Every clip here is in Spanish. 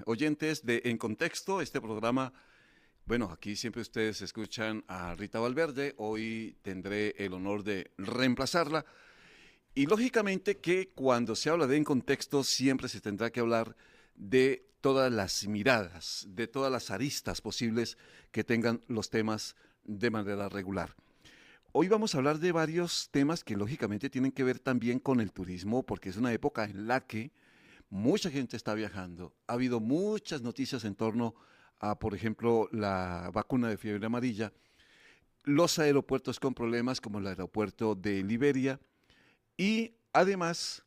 oyentes de En Contexto, este programa. Bueno, aquí siempre ustedes escuchan a Rita Valverde. Hoy tendré el honor de reemplazarla. Y lógicamente que cuando se habla de En Contexto siempre se tendrá que hablar de todas las miradas, de todas las aristas posibles que tengan los temas de manera regular. Hoy vamos a hablar de varios temas que lógicamente tienen que ver también con el turismo, porque es una época en la que mucha gente está viajando. Ha habido muchas noticias en torno a, por ejemplo, la vacuna de fiebre amarilla, los aeropuertos con problemas como el aeropuerto de Liberia y además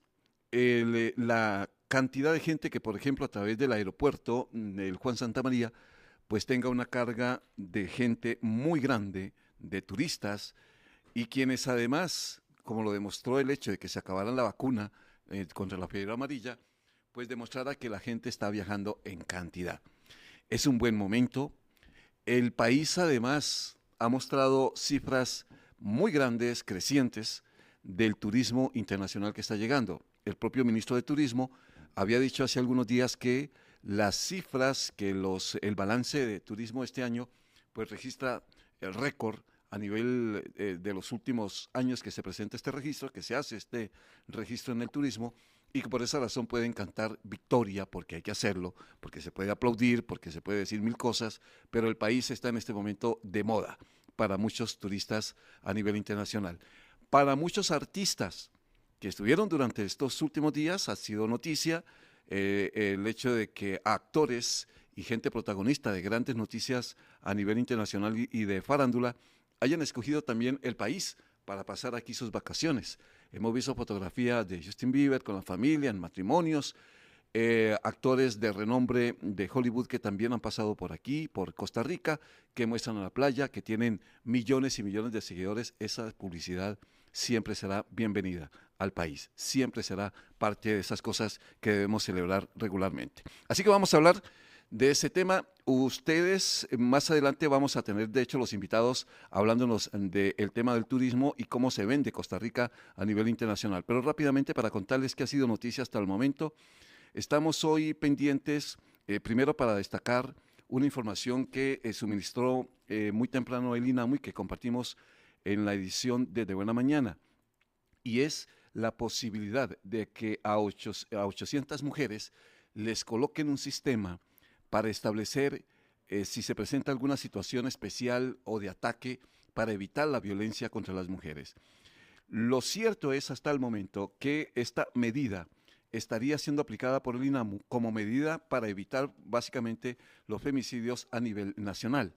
la cantidad de gente que, por ejemplo, a través del aeropuerto del Juan Santa María, pues tenga una carga de gente muy grande, de turistas, y quienes además, como lo demostró el hecho de que se acabara la vacuna contra la fiebre amarilla, pues demostrara que la gente está viajando en cantidad. Es un buen momento. El país además ha mostrado cifras muy grandes, crecientes, del turismo internacional que está llegando. El propio ministro de Turismo había dicho hace algunos días que las cifras, que el balance de turismo este año, pues registra el récord a nivel de los últimos años que se presenta este registro, que se hace este registro en el turismo, y que por esa razón pueden cantar victoria, porque hay que hacerlo, porque se puede aplaudir, porque se puede decir mil cosas, pero el país está en este momento de moda para muchos turistas a nivel internacional. Para muchos artistas que estuvieron durante estos últimos días, ha sido noticia el hecho de que actores y gente protagonista de grandes noticias a nivel internacional y de farándula hayan escogido también el país para pasar aquí sus vacaciones. Hemos visto fotografías de Justin Bieber con la familia, en matrimonios, actores de renombre de Hollywood que también han pasado por aquí, por Costa Rica, que muestran a la playa, que tienen millones y millones de seguidores. Esa publicidad siempre será bienvenida al país, siempre será parte de esas cosas que debemos celebrar regularmente. Así que vamos a hablar de ese tema. Ustedes más adelante vamos a tener, de hecho, los invitados hablándonos del tema del turismo y cómo se vende Costa Rica a nivel internacional. Pero rápidamente para contarles qué ha sido noticia hasta el momento, estamos hoy pendientes, primero para destacar una información que suministró muy temprano el INAMU y que compartimos en la edición de Buena Mañana, y es la posibilidad de que a 800 mujeres les coloquen un sistema para establecer si se presenta alguna situación especial o de ataque para evitar la violencia contra las mujeres. Lo cierto es hasta el momento que esta medida estaría siendo aplicada por el INAMU como medida para evitar básicamente los femicidios a nivel nacional.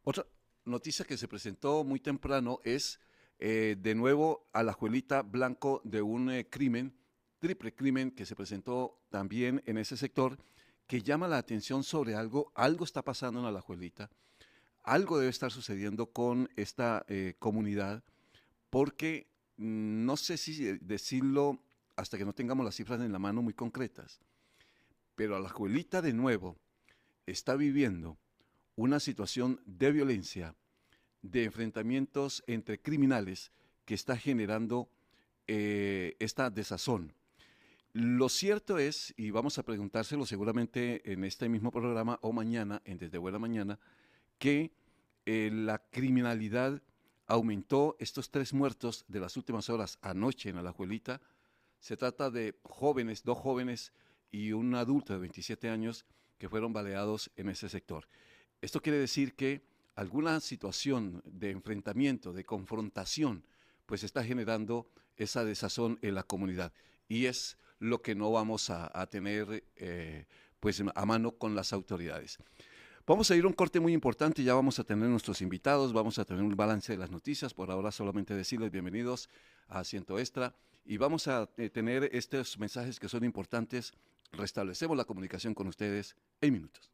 Otra noticia que se presentó muy temprano es de nuevo a la Juelita Blanco de un crimen, triple crimen que se presentó también en ese sector, que llama la atención sobre algo está pasando en Alajuelita, algo debe estar sucediendo con esta comunidad, porque no sé si decirlo hasta que no tengamos las cifras en la mano muy concretas, pero Alajuelita de nuevo está viviendo una situación de violencia, de enfrentamientos entre criminales que está generando esta desazón. Lo cierto es, y vamos a preguntárselo seguramente en este mismo programa o mañana, en Desde Buena Mañana, que la criminalidad aumentó. Estos 3 muertos de las últimas horas anoche en Alajuelita, se trata de jóvenes, 2 jóvenes y un adulto de 27 años que fueron baleados en ese sector. Esto quiere decir que alguna situación de enfrentamiento, de confrontación, pues está generando esa desazón en la comunidad. Y es lo que no vamos a tener pues a mano con las autoridades. Vamos a ir a un corte muy importante, ya vamos a tener nuestros invitados, vamos a tener un balance de las noticias. Por ahora solamente decirles bienvenidos a Asiento Extra y vamos a tener estos mensajes que son importantes. Restablecemos la comunicación con ustedes en minutos.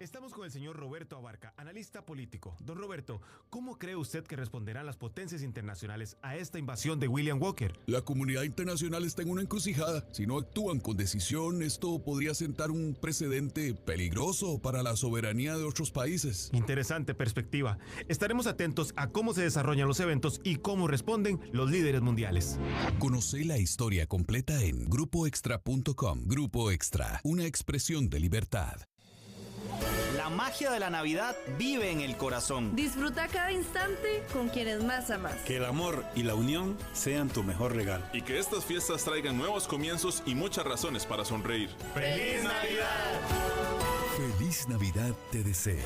Estamos con el señor Roberto Abarca, analista político. Don Roberto, ¿cómo cree usted que responderán las potencias internacionales a esta invasión de William Walker? La comunidad internacional está en una encrucijada. Si no actúan con decisión, esto podría sentar un precedente peligroso para la soberanía de otros países. Interesante perspectiva. Estaremos atentos a cómo se desarrollan los eventos y cómo responden los líderes mundiales. Conoce la historia completa en grupoextra.com. Grupo Extra, una expresión de libertad. La magia de la Navidad vive en el corazón. Disfruta cada instante con quienes más amas. Que el amor y la unión sean tu mejor regalo. Y que estas fiestas traigan nuevos comienzos y muchas razones para sonreír. ¡Feliz Navidad! Feliz Navidad te desea.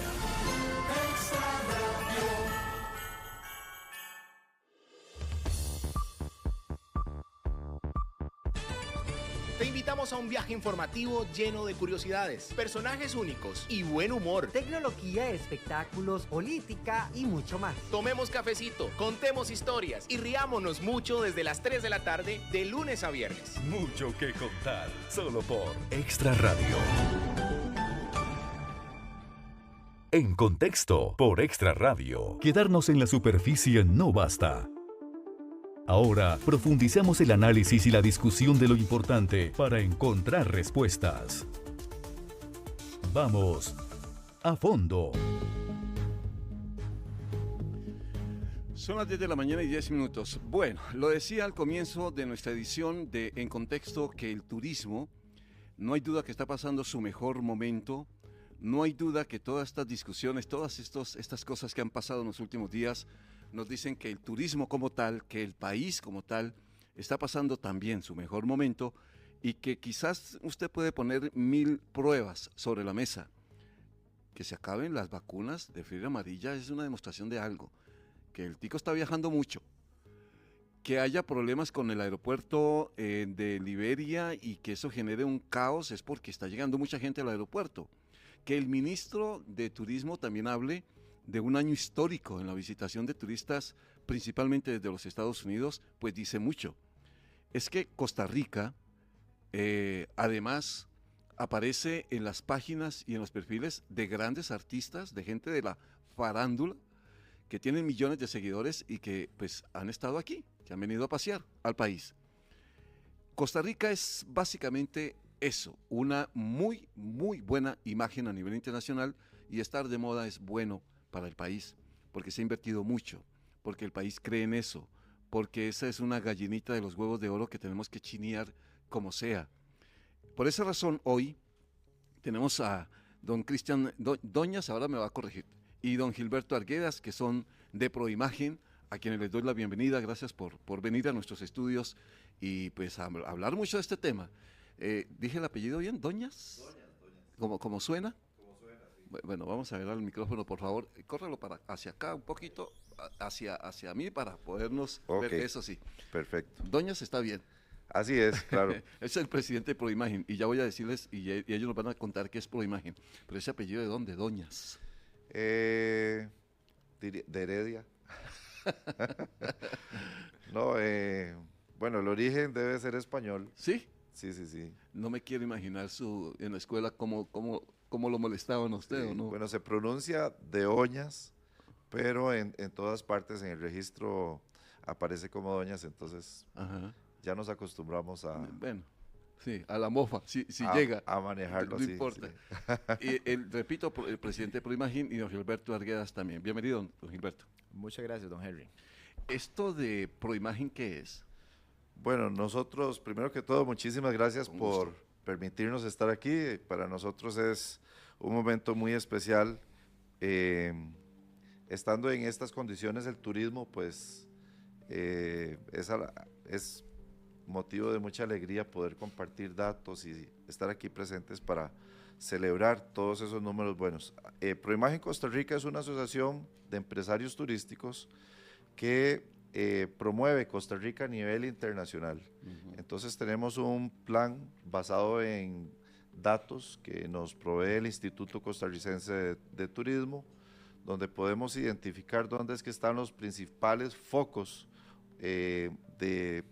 Te invitamos a un viaje informativo lleno de curiosidades, personajes únicos y buen humor. Tecnología, espectáculos, política y mucho más. Tomemos cafecito, contemos historias y riámonos mucho desde las 3 de la tarde de lunes a viernes. Mucho que contar, solo por Extra Radio. En contexto, por Extra Radio. Quedarnos en la superficie no basta. Ahora profundizamos el análisis y la discusión de lo importante para encontrar respuestas. Vamos a fondo. Son las 10 de la mañana y 10 minutos. Bueno, lo decía al comienzo de nuestra edición de En Contexto que el turismo, no hay duda que está pasando su mejor momento. No hay duda que todas estas discusiones, todas estas cosas que han pasado en los últimos días, nos dicen que el turismo como tal, que el país como tal, está pasando también su mejor momento y que quizás usted puede poner 1000 pruebas sobre la mesa. Que se acaben las vacunas de fiebre amarilla es una demostración de algo. Que el tico está viajando mucho. Que haya problemas con el aeropuerto de Liberia y que eso genere un caos es porque está llegando mucha gente al aeropuerto. Que el ministro de Turismo también hable de un año histórico en la visitación de turistas, principalmente desde los Estados Unidos, pues dice mucho. Es que Costa Rica, además, aparece en las páginas y en los perfiles de grandes artistas, de gente de la farándula, que tienen millones de seguidores y que pues han estado aquí, que han venido a pasear al país. Costa Rica es básicamente eso, una muy, muy buena imagen a nivel internacional y estar de moda es bueno para el país, porque se ha invertido mucho, porque el país cree en eso, porque esa es una gallinita de los huevos de oro que tenemos que chinear como sea. Por esa razón, hoy tenemos a don Cristian Doñas, ahora me va a corregir, y don Gilberto Arguedas, que son de Proimagen, a quienes les doy la bienvenida. Gracias por venir a nuestros estudios y pues a hablar mucho de este tema. ¿Dije el apellido bien? ¿Doñas? Doñas. ¿Cómo suena? Bueno, vamos a ver al micrófono, por favor. Córrelo hacia acá un poquito, hacia mí para podernos ver. Eso sí. Perfecto. Doñas está bien. Así es, claro. Es el presidente de Proimagen y ya voy a decirles y ellos nos van a contar qué es Proimagen. Pero ese apellido, ¿de dónde? Doñas. De Heredia. No, bueno, el origen debe ser español. ¿Sí? Sí. No me quiero imaginar en la escuela cómo lo molestaban a usted, ¿o no? Bueno, se pronuncia de Oñas, pero en todas partes en el registro aparece como Doñas, entonces ya nos acostumbramos a... Bueno, sí, a la mofa, si llega. A manejarlo así. No importa. Sí. Y repito, el presidente de Proimagen y don Gilberto Arguedas también. Bienvenido, don Gilberto. Muchas gracias, don Henry. ¿Esto de Proimagen qué es? Bueno, nosotros, primero que todo, muchísimas gracias por permitirnos estar aquí. Para nosotros es un momento muy especial. Estando en estas condiciones, el turismo, pues, es motivo de mucha alegría poder compartir datos y estar aquí presentes para celebrar todos esos números buenos. Proimagen Costa Rica es una asociación de empresarios turísticos que promueve Costa Rica a nivel internacional. Entonces tenemos un plan basado en datos que nos provee el Instituto Costarricense de Turismo, donde podemos identificar dónde es que están los principales focos de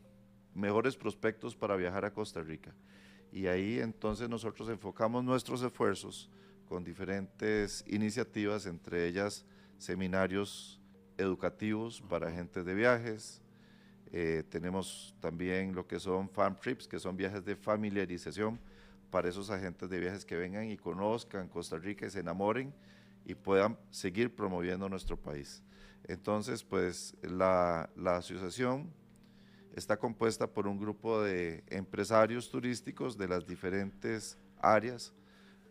mejores prospectos para viajar a Costa Rica. Y ahí entonces nosotros enfocamos nuestros esfuerzos con diferentes iniciativas, entre ellas seminarios educativos para agentes de viajes. Tenemos también lo que son farm trips, que son viajes de familiarización para esos agentes de viajes que vengan y conozcan Costa Rica y se enamoren y puedan seguir promoviendo nuestro país. Entonces, pues la asociación está compuesta por un grupo de empresarios turísticos de las diferentes áreas,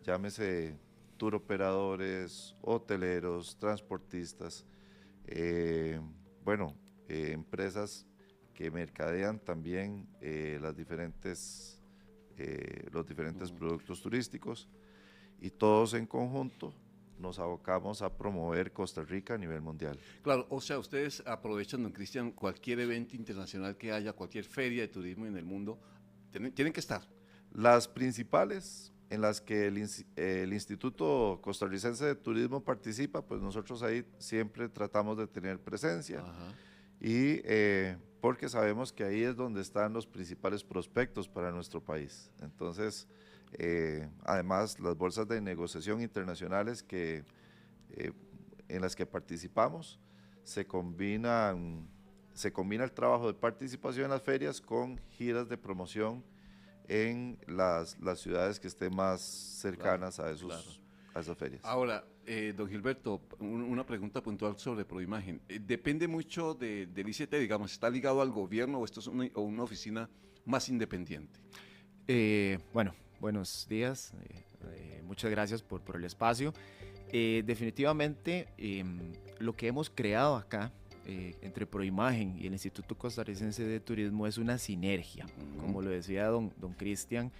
llámese tour operadores, hoteleros, transportistas, empresas que mercadean también los diferentes productos turísticos, y todos en conjunto nos abocamos a promover Costa Rica a nivel mundial. Claro, o sea, ustedes aprovechan, don Cristian, cualquier evento internacional que haya, cualquier feria de turismo en el mundo, tienen que estar. Las principales en las que el Instituto Costarricense de Turismo participa, pues nosotros ahí siempre tratamos de tener presencia. Ajá. Y porque sabemos que ahí es donde están los principales prospectos para nuestro país. Entonces, además, las bolsas de negociación internacionales en las que participamos, se combina el trabajo de participación en las ferias con giras de promoción en las ciudades que estén más cercanas a esas ferias. Ahora, don Gilberto, una pregunta puntual sobre Proimagen. Depende mucho del ICT, digamos, ¿está ligado al gobierno o esto es una oficina más independiente? Bueno, buenos días, muchas gracias por el espacio. Definitivamente, lo que hemos creado acá entre Proimagen y el Instituto Costarricense de Turismo es una sinergia. Como lo decía don Cristian,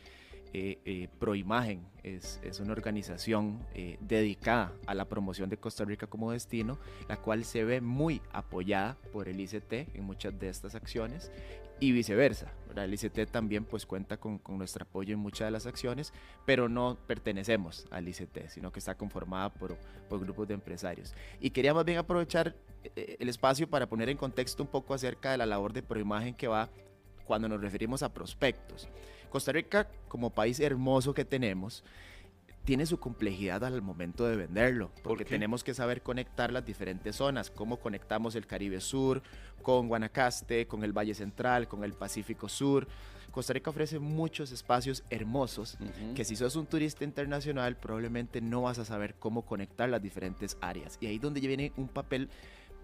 Proimagen es una organización dedicada a la promoción de Costa Rica como destino, la cual se ve muy apoyada por el ICT en muchas de estas acciones y viceversa, ¿verdad? El ICT también pues cuenta con nuestro apoyo en muchas de las acciones, pero no pertenecemos al ICT, sino que está conformada por grupos de empresarios. Y quería más bien aprovechar el espacio para poner en contexto un poco acerca de la labor de Proimagen que va cuando nos referimos a prospectos. Costa Rica, como país hermoso que tenemos, tiene su complejidad al momento de venderlo, porque tenemos que saber conectar las diferentes zonas, cómo conectamos el Caribe Sur con Guanacaste, con el Valle Central, con el Pacífico Sur. Costa Rica ofrece muchos espacios hermosos que si sos un turista internacional probablemente no vas a saber cómo conectar las diferentes áreas. Y ahí es donde viene un papel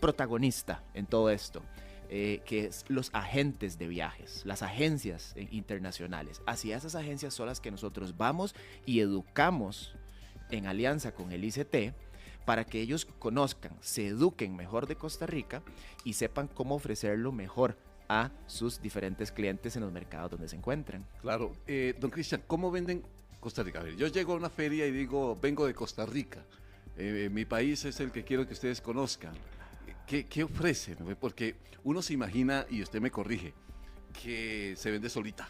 protagonista en todo esto. Que es los agentes de viajes, las agencias internacionales. Hacia esas agencias son las que nosotros vamos y educamos en alianza con el ICT para que ellos conozcan, se eduquen mejor de Costa Rica y sepan cómo ofrecerlo mejor a sus diferentes clientes en los mercados donde se encuentran. Claro. Don Cristian, ¿cómo venden Costa Rica? A ver, yo llego a una feria y digo, vengo de Costa Rica. Mi país es el que quiero que ustedes conozcan. ¿Qué ofrecen? Porque uno se imagina, y usted me corrige, que se vende solita,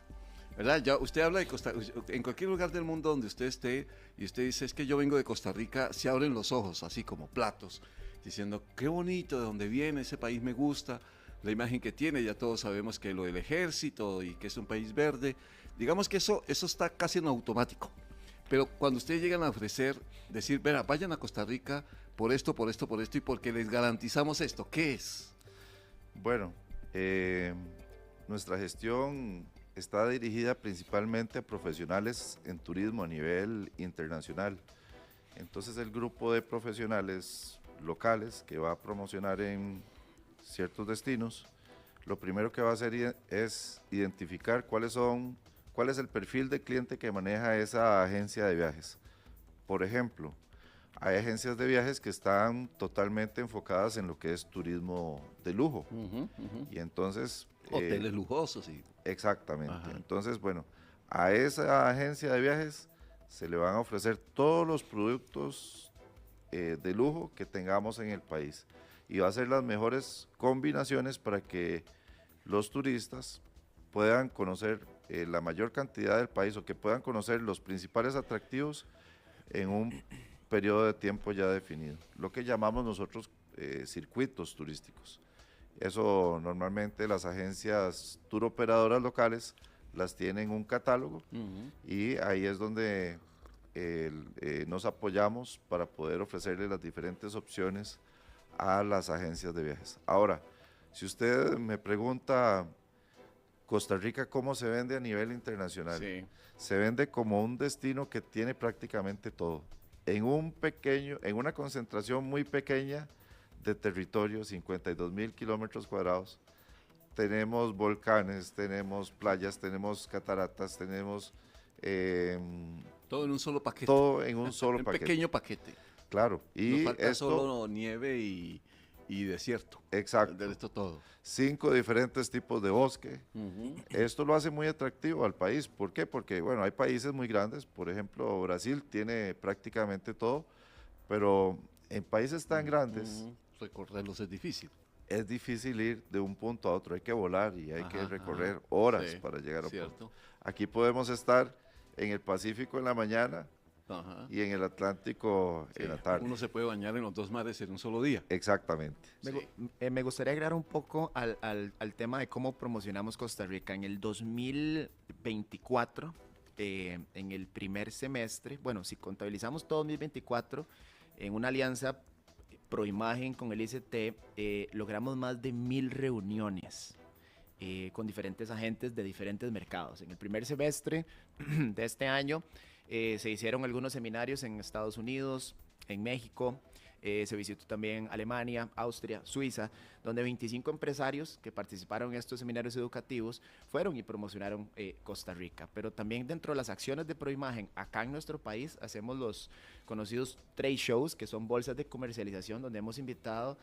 ¿verdad? Ya usted habla de Costa Rica, en cualquier lugar del mundo donde usted esté, y usted dice, es que yo vengo de Costa Rica, se abren los ojos, así como platos, diciendo, qué bonito, de dónde viene, ese país me gusta, la imagen que tiene, ya todos sabemos que lo del ejército y que es un país verde, digamos que eso está casi en automático. Pero cuando ustedes llegan a ofrecer, decir, verá, vayan a Costa Rica por esto, y porque les garantizamos esto, ¿qué es? Bueno, nuestra gestión está dirigida principalmente a profesionales en turismo a nivel internacional. Entonces el grupo de profesionales locales que va a promocionar en ciertos destinos, lo primero que va a hacer es identificar cuál es el perfil de cliente que maneja esa agencia de viajes. Por ejemplo, hay agencias de viajes que están totalmente enfocadas en lo que es turismo de lujo. Y entonces... hoteles lujosos, sí. Exactamente. Ajá. Entonces, bueno, a esa agencia de viajes se le van a ofrecer todos los productos de lujo que tengamos en el país. Y va a ser las mejores combinaciones para que los turistas puedan conocer la mayor cantidad del país o que puedan conocer los principales atractivos en un periodo de tiempo ya definido, lo que llamamos nosotros circuitos turísticos. Eso normalmente las agencias tour operadoras locales las tienen un catálogo y ahí es donde nos apoyamos para poder ofrecerle las diferentes opciones a las agencias de viajes. Ahora, si usted me pregunta, Costa Rica, ¿cómo se vende a nivel internacional? Sí. Se vende como un destino que tiene prácticamente todo. En una concentración muy pequeña de territorio, 52,000 kilómetros cuadrados, tenemos volcanes, tenemos playas, tenemos cataratas, tenemos... todo en un solo paquete. Todo en un solo paquete. Un pequeño paquete. Claro. Y nos falta solo nieve y desierto. Exacto. De esto todo. 5 diferentes tipos de bosque. Esto lo hace muy atractivo al país. ¿Por qué? Porque, bueno, hay países muy grandes. Por ejemplo, Brasil tiene prácticamente todo. Pero en países tan grandes... recorrerlos es difícil. Es difícil ir de un punto a otro. Hay que volar y hay que recorrer horas para llegar a un punto. Aquí podemos estar en el Pacífico en la mañana y en el Atlántico en la tarde. Uno se puede bañar en los dos mares en un solo día. Exactamente. Me gustaría agregar un poco al tema de cómo promocionamos Costa Rica. En el 2024, en el primer semestre, bueno, si contabilizamos todo 2024, en una alianza Proimagen con el ICT, logramos más de 1,000 reuniones con diferentes agentes de diferentes mercados. En el primer semestre de este año se hicieron algunos seminarios en Estados Unidos, en México, se visitó también Alemania, Austria, Suiza, donde 25 empresarios que participaron en estos seminarios educativos fueron y promocionaron Costa Rica. Pero también dentro de las acciones de Proimagen, acá en nuestro país, hacemos los conocidos trade shows, que son bolsas de comercialización, donde hemos invitado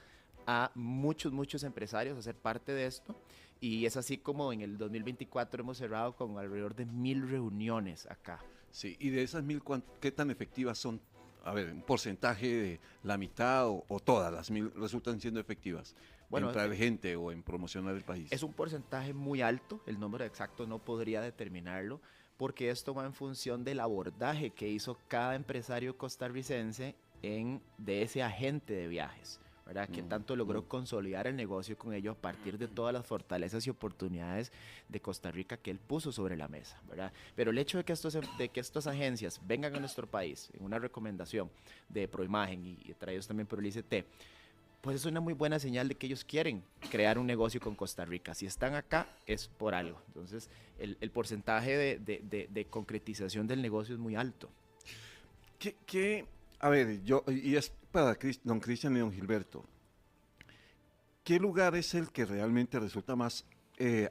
a muchos empresarios a ser parte de esto. Y es así como en el 2024 hemos cerrado con alrededor de 1,000 reuniones acá. Sí, y de esas 1,000, ¿qué tan efectivas son? A ver, un porcentaje de la mitad o todas las 1,000 resultan siendo efectivas. Bueno, en traer gente o en promocionar el país. Es un porcentaje muy alto, el número exacto no podría determinarlo, porque esto va en función del abordaje que hizo cada empresario costarricense de ese agente de viajes, ¿verdad? Que tanto logró consolidar el negocio con ello a partir de todas las fortalezas y oportunidades de Costa Rica que él puso sobre la mesa, ¿verdad? Pero el hecho de que estas agencias vengan a nuestro país en una recomendación de Proimagen y traídos también por el ICT, pues es una muy buena señal de que ellos quieren crear un negocio con Costa Rica. Si están acá es por algo. Entonces el porcentaje de concretización del negocio es muy alto. A ver, y es para don Cristian y don Gilberto, ¿qué lugar es el que realmente resulta más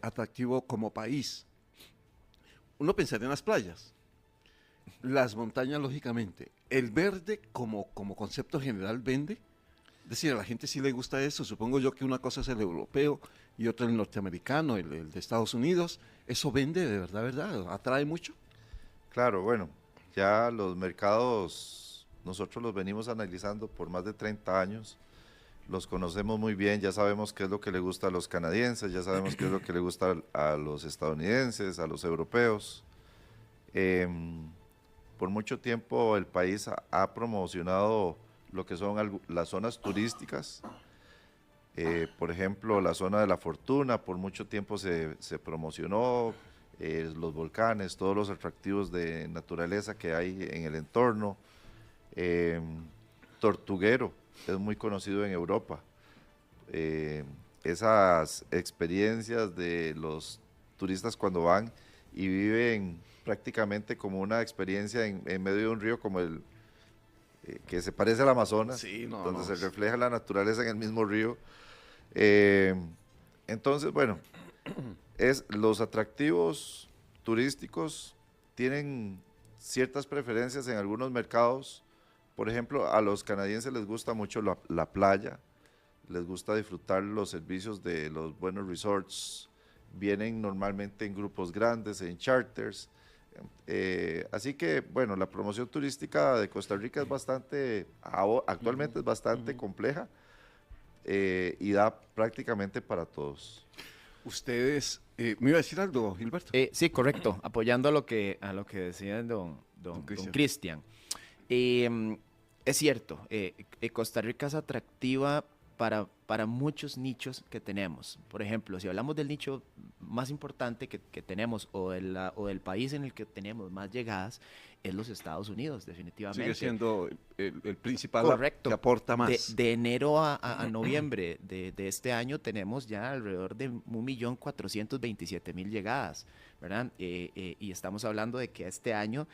atractivo como país? Uno pensaría en las playas, las montañas lógicamente, el verde como concepto general vende, es decir, a la gente sí le gusta eso, supongo yo que una cosa es el europeo y otra el norteamericano, el de Estados Unidos, ¿eso vende de verdad? ¿Atrae mucho? Claro, bueno, ya los mercados nosotros los venimos analizando por más de 30 años, los conocemos muy bien, ya sabemos qué es lo que le gusta a los canadienses, ya sabemos qué es lo que le gusta a los estadounidenses, a los europeos. Por mucho tiempo el país ha promocionado lo que son las zonas turísticas, por ejemplo la zona de la Fortuna, por mucho tiempo se promocionó, los volcanes, todos los atractivos de naturaleza que hay en el entorno. Tortuguero es muy conocido en Europa. Esas experiencias de los turistas cuando van y viven prácticamente como una experiencia en medio de un río como el que se parece al Amazonas, donde se refleja la naturaleza en el mismo río. Entonces, bueno, los atractivos turísticos tienen ciertas preferencias en algunos mercados. Por ejemplo, a los canadienses les gusta mucho la playa, les gusta disfrutar los servicios de los buenos resorts, vienen normalmente en grupos grandes, en charters. Así que, bueno, la promoción turística de Costa Rica es actualmente es bastante compleja y da prácticamente para todos. Ustedes, ¿me iba a decir algo, Gilberto? Sí, correcto, apoyando a lo que decía don Cristian. Es cierto, Costa Rica es atractiva para muchos nichos que tenemos. Por ejemplo, si hablamos del nicho más importante que tenemos o del país en el que tenemos más llegadas es los Estados Unidos, definitivamente. Sigue siendo el principal. Correcto. Que aporta más. De enero a noviembre de este año tenemos ya alrededor de 1.427.000 llegadas, ¿verdad? Y estamos hablando de que este año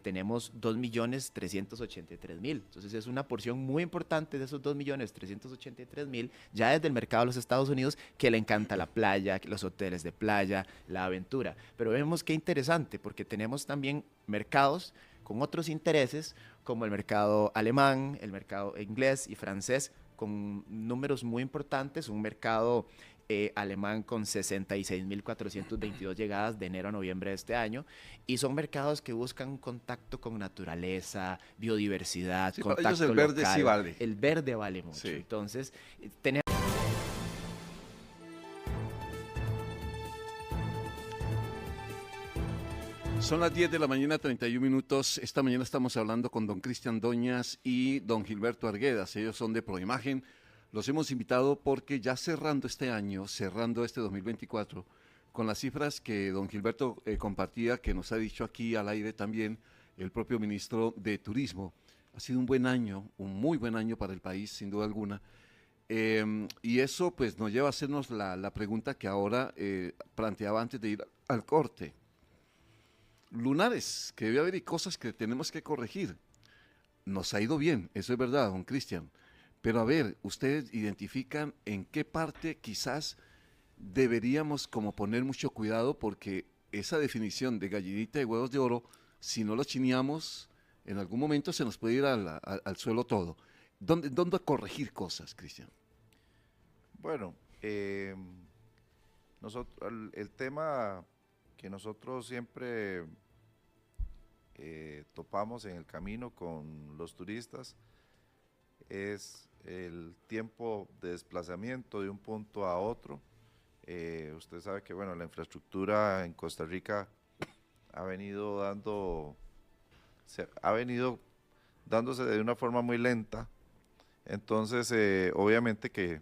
tenemos 2.383.000. Entonces es una porción muy importante de esos 2.383.000 ya desde el mercado de los Estados Unidos, que le encanta la playa, los hoteles de playa, la aventura. Pero vemos qué interesante, porque tenemos también mercados con otros intereses, como el mercado alemán, el mercado inglés y francés, con números muy importantes, un mercado alemán con 66.422 llegadas de enero a noviembre de este año, y son mercados que buscan contacto con naturaleza, biodiversidad, sí, contacto para ellos el verde local. sí vale. El verde vale mucho. Sí. Entonces, tenemos... Son las 10 de la mañana, 31 minutos. Esta mañana estamos hablando con don Cristian Doñas y don Gilberto Arguedas. Ellos son de Proimagen. Los hemos invitado porque ya cerrando este año, cerrando este 2024, con las cifras que don Gilberto compartía, que nos ha dicho aquí al aire también el propio ministro de Turismo, ha sido un buen año, un muy buen año para el país, sin duda alguna. Y eso pues nos lleva a hacernos la pregunta que ahora planteaba antes de ir al corte. Lunares, que debe haber y cosas que tenemos que corregir. Nos ha ido bien, eso es verdad, don Cristian. Pero a ver, ustedes identifican en qué parte quizás deberíamos como poner mucho cuidado, porque esa definición de gallinita de huevos de oro, si no lo chineamos, en algún momento se nos puede ir al suelo todo. ¿Dónde corregir cosas, Cristian? Bueno, el tema que nosotros siempre topamos en el camino con los turistas es el tiempo de desplazamiento de un punto a otro. Usted sabe que bueno, la infraestructura en Costa Rica ha venido dándose de una forma muy lenta. Entonces, obviamente que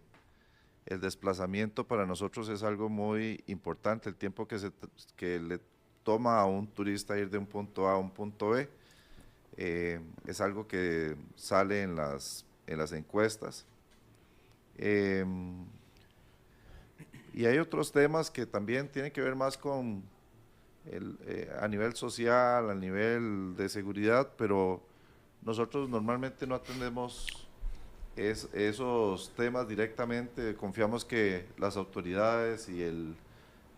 el desplazamiento para nosotros es algo muy importante. El tiempo que le toma a un turista ir de un punto A a un punto B es algo que sale en las encuestas. Y hay otros temas que también tienen que ver más con a nivel social, a nivel de seguridad, pero nosotros normalmente no atendemos esos temas directamente. Confiamos que las autoridades y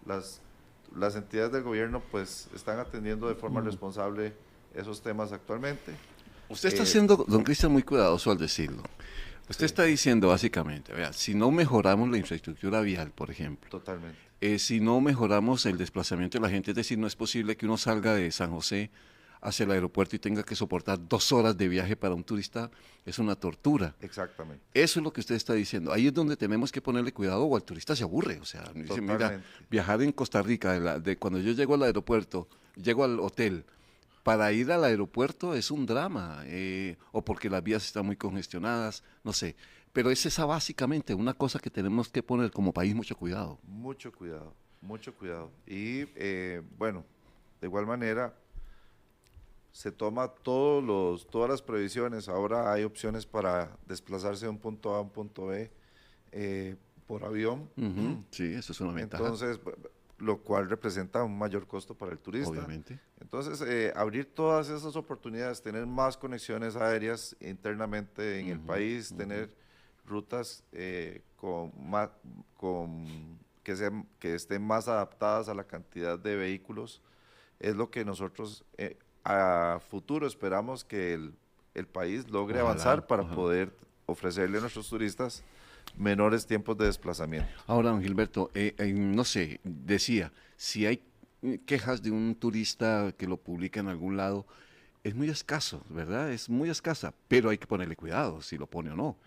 las entidades del gobierno pues están atendiendo de forma responsable esos temas actualmente. Usted está siendo, don Cristian, muy cuidadoso al decirlo. Usted está diciendo básicamente, vea, si no mejoramos la infraestructura vial, por ejemplo. Totalmente. Si no mejoramos el desplazamiento de la gente, es decir, no es posible que uno salga de San José hacia el aeropuerto y tenga que soportar 2 horas de viaje para un turista, es una tortura. Exactamente. Eso es lo que usted está diciendo. Ahí es donde tenemos que ponerle cuidado o el turista se aburre. O sea, dice, mira, viajar en Costa Rica, de cuando yo llego al aeropuerto, llego al hotel, para ir al aeropuerto es un drama, o porque las vías están muy congestionadas, no sé. Pero es esa básicamente una cosa que tenemos que poner como país mucho cuidado. Mucho cuidado, mucho cuidado. Y bueno, de igual manera, se toma todas las previsiones. Ahora hay opciones para desplazarse de un punto A a un punto B por avión. Sí, eso es una ventaja. Entonces, lo cual representa un mayor costo para el turista. Obviamente. Entonces, abrir todas esas oportunidades, tener más conexiones aéreas internamente en el país, tener rutas que estén más adaptadas a la cantidad de vehículos, es lo que nosotros a futuro esperamos que el país logre avanzar para poder ofrecerle a nuestros turistas menores tiempos de desplazamiento. Ahora, don Gilberto, no sé, decía, si hay quejas de un turista que lo publica en algún lado, es muy escaso, ¿verdad? Es muy escasa, pero hay que ponerle cuidado si lo pone o no.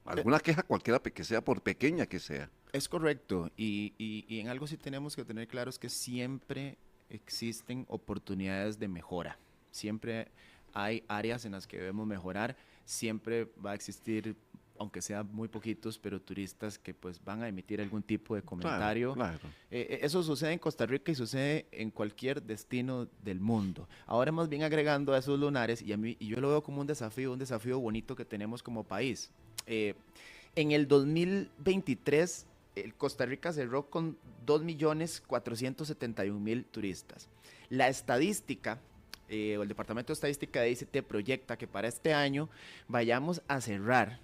Alguna queja cualquiera que sea, por pequeña que sea. Es correcto, y en algo sí tenemos que tener claro es que siempre existen oportunidades de mejora, siempre hay áreas en las que debemos mejorar, siempre va a existir aunque sean muy poquitos, pero turistas que pues van a emitir algún tipo de comentario. Claro. Eso sucede en Costa Rica y sucede en cualquier destino del mundo. Ahora más bien agregando a esos lunares, y yo lo veo como un desafío bonito que tenemos como país. En el 2023, Costa Rica cerró con 2.471.000 turistas. La estadística, el Departamento de Estadística de ICT proyecta que para este año vayamos a cerrar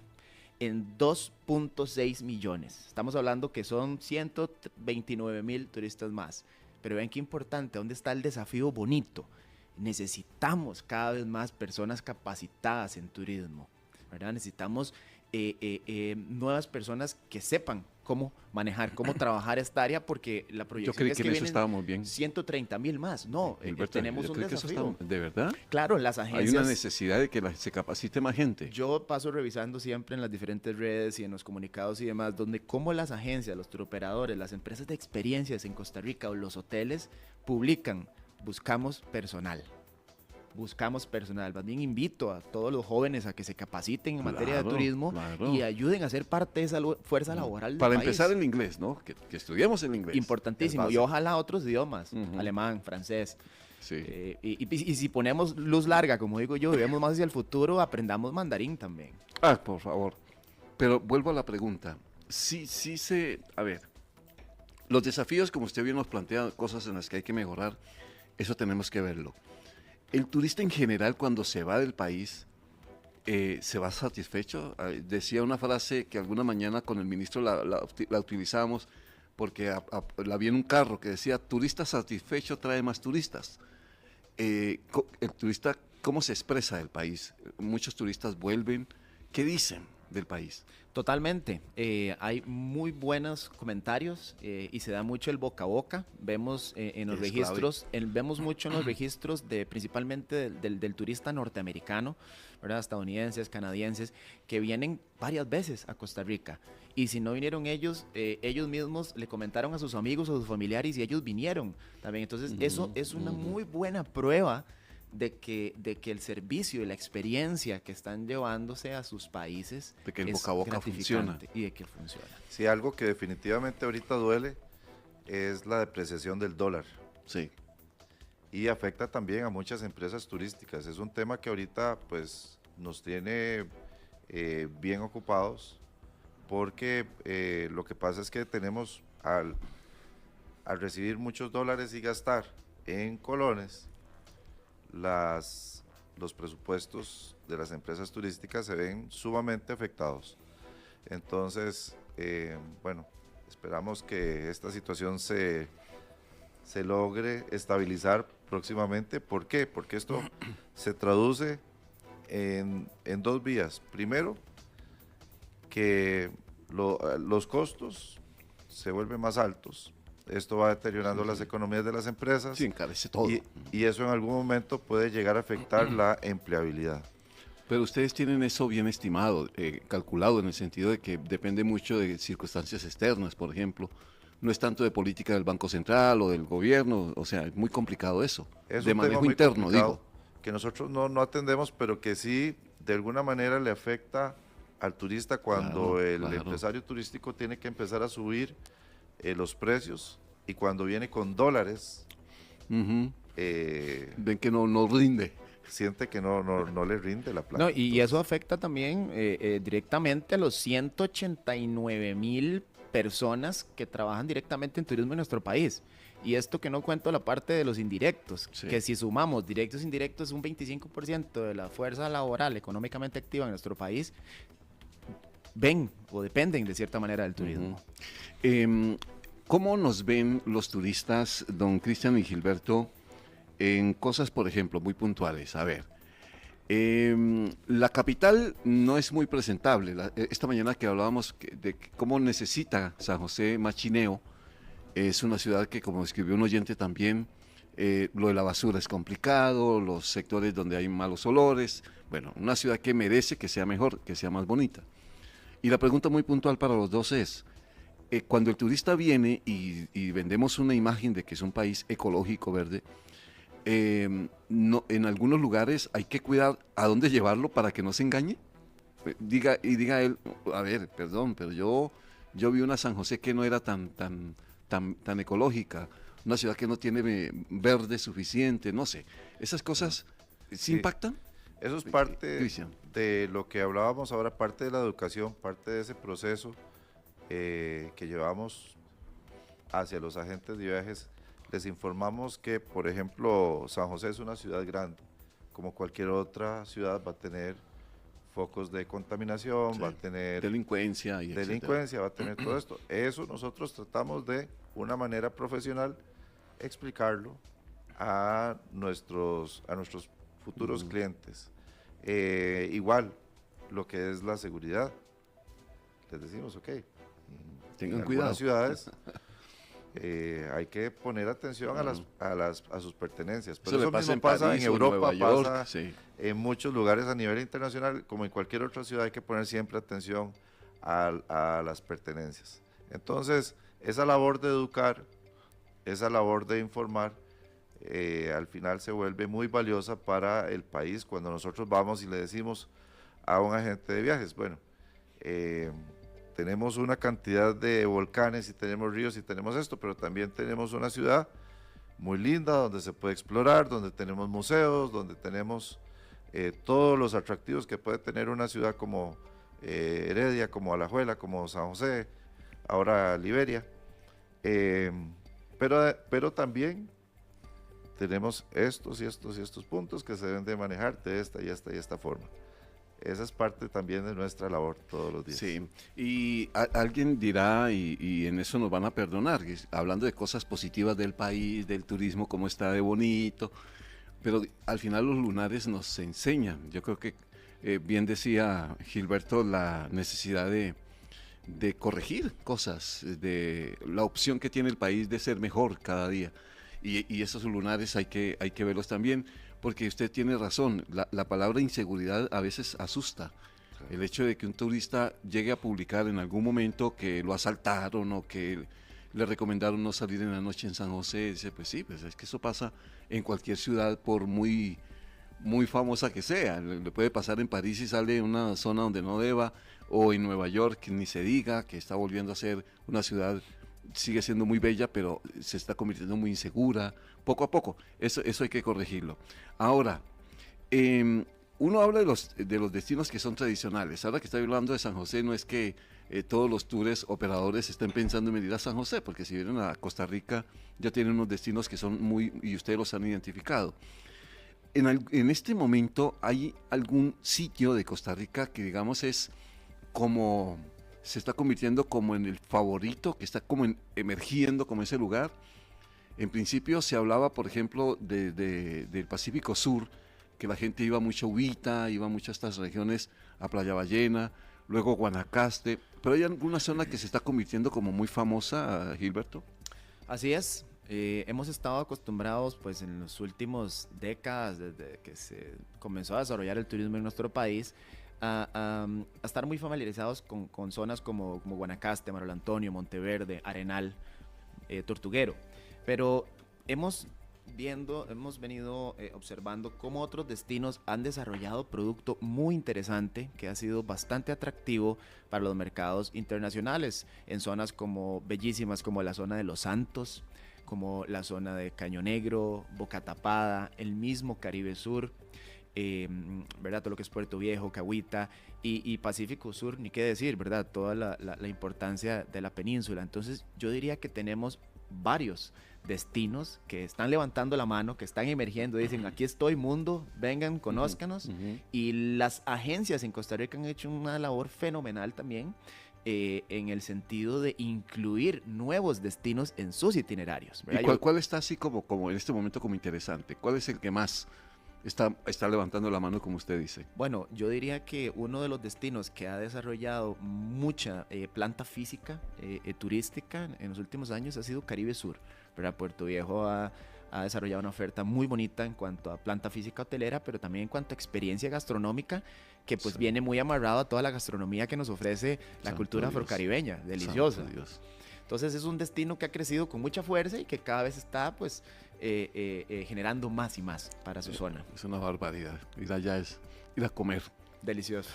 en 2.6 millones. Estamos hablando que son 129.000 turistas más. Pero ven qué importante, ¿dónde está el desafío bonito? Necesitamos cada vez más personas capacitadas en turismo, ¿verdad? Necesitamos nuevas personas que sepan cómo manejar, cómo trabajar esta área, porque la proyección yo creí es que que eso estábamos bien. 130.000 más. No, Gilberto, tenemos un desafío. ¿De verdad? Claro, las agencias... Hay una necesidad de que se capacite más gente. Yo paso revisando siempre en las diferentes redes y en los comunicados y demás, donde cómo las agencias, los turoperadores, las empresas de experiencias en Costa Rica o los hoteles publican, buscamos personal. Más bien invito a todos los jóvenes a que se capaciten en materia de turismo y ayuden a ser parte de esa fuerza laboral del país. Para empezar el inglés, ¿no? Que estudiemos el inglés. Importantísimo. Y ojalá otros idiomas, alemán, francés. Sí. Y si ponemos luz larga, como digo yo, y vemos más hacia el futuro, aprendamos mandarín también. Por favor. Pero vuelvo a la pregunta. A ver, los desafíos, como usted bien nos plantea, cosas en las que hay que mejorar, eso tenemos que verlo. El turista en general, cuando se va del país, ¿se va satisfecho? Decía una frase que alguna mañana con el ministro la utilizamos, porque la vi en un carro que decía, turista satisfecho trae más turistas. El turista, ¿cómo se expresa del país? Muchos turistas vuelven. ¿Qué dicen del país? Totalmente. Hay muy buenos comentarios y se da mucho el boca a boca. Vemos en los registros, vemos mucho en los registros principalmente del turista norteamericano, ¿verdad? Estadounidenses, canadienses, que vienen varias veces a Costa Rica. Y si no vinieron ellos mismos le comentaron a sus amigos o sus familiares y ellos vinieron también. Entonces eso es una muy buena prueba de que el servicio y la experiencia que están llevándose a sus países de que el es boca a boca funciona y de que funciona. Sí, algo que definitivamente ahorita duele es la depreciación del dólar. Sí. Y afecta también a muchas empresas turísticas. Es un tema que ahorita pues nos tiene bien ocupados, porque lo que pasa es que tenemos al recibir muchos dólares y gastar en colones, los presupuestos de las empresas turísticas se ven sumamente afectados. Entonces, bueno, esperamos que esta situación se logre estabilizar próximamente. ¿Por qué? Porque esto se traduce en dos vías. Primero, que los costos se vuelven más altos. Esto va deteriorando las economías de las empresas. Sí, encarece todo. Y eso en algún momento puede llegar a afectar la empleabilidad. Pero ustedes tienen eso bien estimado, calculado, en el sentido de que depende mucho de circunstancias externas, por ejemplo. No es tanto de política del Banco Central o del gobierno, o sea, es muy complicado eso. Es de manejo interno, digo. Que nosotros no atendemos, pero que sí, de alguna manera le afecta al turista cuando el empresario turístico tiene que empezar a subir los precios, y cuando viene con dólares ven que no rinde, siente que no le rinde la plata. No, y eso afecta también directamente a los 189.000 personas que trabajan directamente en turismo en nuestro país. Y esto que no cuento la parte de los indirectos, que si sumamos directos e indirectos es un 25% de la fuerza laboral económicamente activa en nuestro país, ven o dependen de cierta manera del turismo. ¿Cómo nos ven los turistas, don Cristian y Gilberto, en cosas, por ejemplo, muy puntuales? A ver, la capital no es muy presentable. Esta mañana que hablábamos de cómo necesita San José más chineo, es una ciudad que, como escribió un oyente también, lo de la basura es complicado, los sectores donde hay malos olores, bueno, una ciudad que merece que sea mejor, que sea más bonita. Y la pregunta muy puntual para los dos es, cuando el turista viene y vendemos una imagen de que es un país ecológico, verde, en algunos lugares hay que cuidar a dónde llevarlo para que no se engañe. diga él, a ver, perdón, pero yo vi una San José que no era tan ecológica, una ciudad que no tiene verde suficiente, no sé. ¿Esas cosas sí impactan? Eso es parte de lo que hablábamos ahora, parte de la educación, parte de ese proceso que llevamos hacia los agentes de viajes. Les informamos que, por ejemplo, San José es una ciudad grande, como cualquier otra ciudad va a tener focos de contaminación, va a tener delincuencia, va a tener todo esto. Eso nosotros tratamos de una manera profesional explicarlo a nuestros futuros clientes. Igual, lo que es la seguridad, les decimos, ok, tengan cuidado. En algunas ciudades hay que poner atención a sus pertenecias. Pero eso mismo pasa en Europa, pasa en muchos lugares a nivel internacional, como en cualquier otra ciudad hay que poner siempre atención a las pertenencias. Entonces, esa labor de educar, esa labor de informar, al final se vuelve muy valiosa para el país cuando nosotros vamos y le decimos a un agente de viajes, bueno, tenemos una cantidad de volcanes y tenemos ríos y tenemos esto, pero también tenemos una ciudad muy linda donde se puede explorar, donde tenemos museos, donde tenemos todos los atractivos que puede tener una ciudad como Heredia, como Alajuela, como San José, ahora Liberia, pero también tenemos estos y estos puntos que se deben de manejar de esta y esta forma. Esa es parte también de nuestra labor todos los días. Sí, y alguien dirá, y en eso nos van a perdonar, hablando de cosas positivas del país, del turismo, cómo está de bonito, pero al final los lunares nos enseñan. Yo creo que bien decía Gilberto la necesidad de corregir cosas, de la opción que tiene el país de ser mejor cada día. Y esos lunares hay que verlos también, porque usted tiene razón, la palabra inseguridad a veces asusta. El hecho de que un turista llegue a publicar en algún momento que lo asaltaron o que le recomendaron no salir en la noche en San José, dice, pues sí, pues es que eso pasa en cualquier ciudad por muy famosa que sea. Le puede pasar en París y sale en una zona donde no deba, o en Nueva York, que ni se diga, que está volviendo a ser una ciudad, sigue siendo muy bella, pero se está convirtiendo muy insegura, poco a poco. Eso hay que corregirlo. Ahora, uno habla de los destinos que son tradicionales. Ahora que estoy hablando de San José, no es que todos los tours operadores estén pensando en venir a San José, porque si vienen a Costa Rica ya tienen unos destinos que son y ustedes los han identificado. En este momento, ¿hay algún sitio de Costa Rica que digamos se está convirtiendo como en el favorito, que está como emergiendo como ese lugar? En principio se hablaba, por ejemplo, del Pacífico Sur, que la gente iba mucho a Ubita, iba mucho a estas regiones, a Playa Ballena, luego Guanacaste, pero hay alguna zona que se está convirtiendo como muy famosa, Gilberto. Así es. Hemos estado acostumbrados pues en las últimas décadas, desde que se comenzó a desarrollar el turismo en nuestro país, a estar muy familiarizados con zonas como Guanacaste, Manuel Antonio, Monteverde, Arenal, Tortuguero. Pero hemos venido observando cómo otros destinos han desarrollado producto muy interesante que ha sido bastante atractivo para los mercados internacionales, en zonas bellísimas como la zona de Los Santos, como la zona de Caño Negro, Boca Tapada, el mismo Caribe Sur, ¿verdad? Todo lo que es Puerto Viejo, Cahuita y Pacífico Sur, ni qué decir, ¿verdad? Toda la importancia de la península. Entonces yo diría que tenemos varios destinos que están levantando la mano, que están emergiendo, dicen, aquí estoy mundo, vengan, conózcanos, y las agencias en Costa Rica han hecho una labor fenomenal también, en el sentido de incluir nuevos destinos en sus itinerarios. ¿Y cuál está así como en este momento como interesante? ¿Cuál es el que más está levantando la mano, como usted dice? Bueno, yo diría que uno de los destinos que ha desarrollado mucha planta física turística en los últimos años ha sido Caribe Sur, ¿verdad? Puerto Viejo ha desarrollado una oferta muy bonita en cuanto a planta física hotelera, pero también en cuanto a experiencia gastronómica, que pues viene muy amarrado a toda la gastronomía que nos ofrece la cultura afrocaribeña, deliciosa. Entonces es un destino que ha crecido con mucha fuerza y que cada vez está pues generando más y más para su zona. Es una barbaridad, ir allá es ir a comer. Delicioso.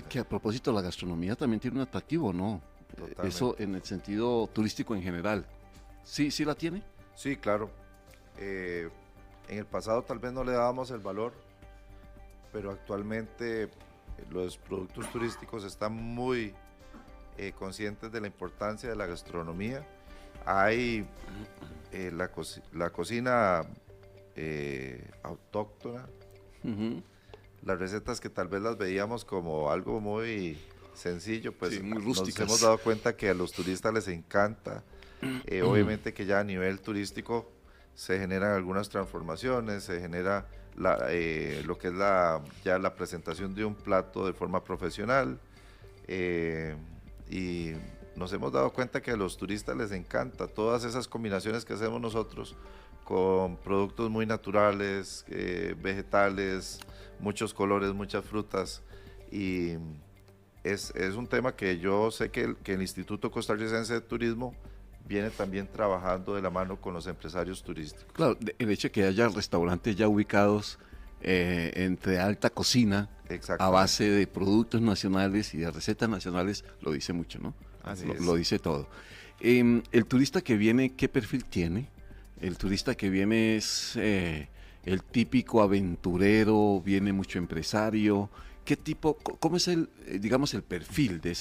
Que a propósito, la gastronomía también tiene un atractivo, ¿no? Totalmente. Eso en el sentido turístico en general. ¿Sí la tiene? Sí, claro. En el pasado tal vez no le dábamos el valor, pero actualmente los productos turísticos están muy conscientes de la importancia de la gastronomía. Hay la cocina autóctona, las recetas que tal vez las veíamos como algo muy sencillo, pues sí, muy nos rústicas. hemos dado cuenta que a los turistas les encanta. Obviamente que ya a nivel turístico se generan algunas transformaciones, se genera lo que es ya la presentación de un plato de forma profesional, y nos hemos dado cuenta que a los turistas les encanta todas esas combinaciones que hacemos nosotros con productos muy naturales, vegetales, muchos colores, muchas frutas, y es un tema que yo sé que el Instituto Costarricense de Turismo viene también trabajando de la mano con los empresarios turísticos. Claro, el hecho de que haya restaurantes ya ubicados entre alta cocina a base de productos nacionales y de recetas nacionales lo dice mucho, ¿no? Así lo dice todo. El turista que viene, ¿qué perfil tiene? El turista que viene es el típico aventurero, viene mucho empresario. ¿Qué tipo, cómo es el perfil de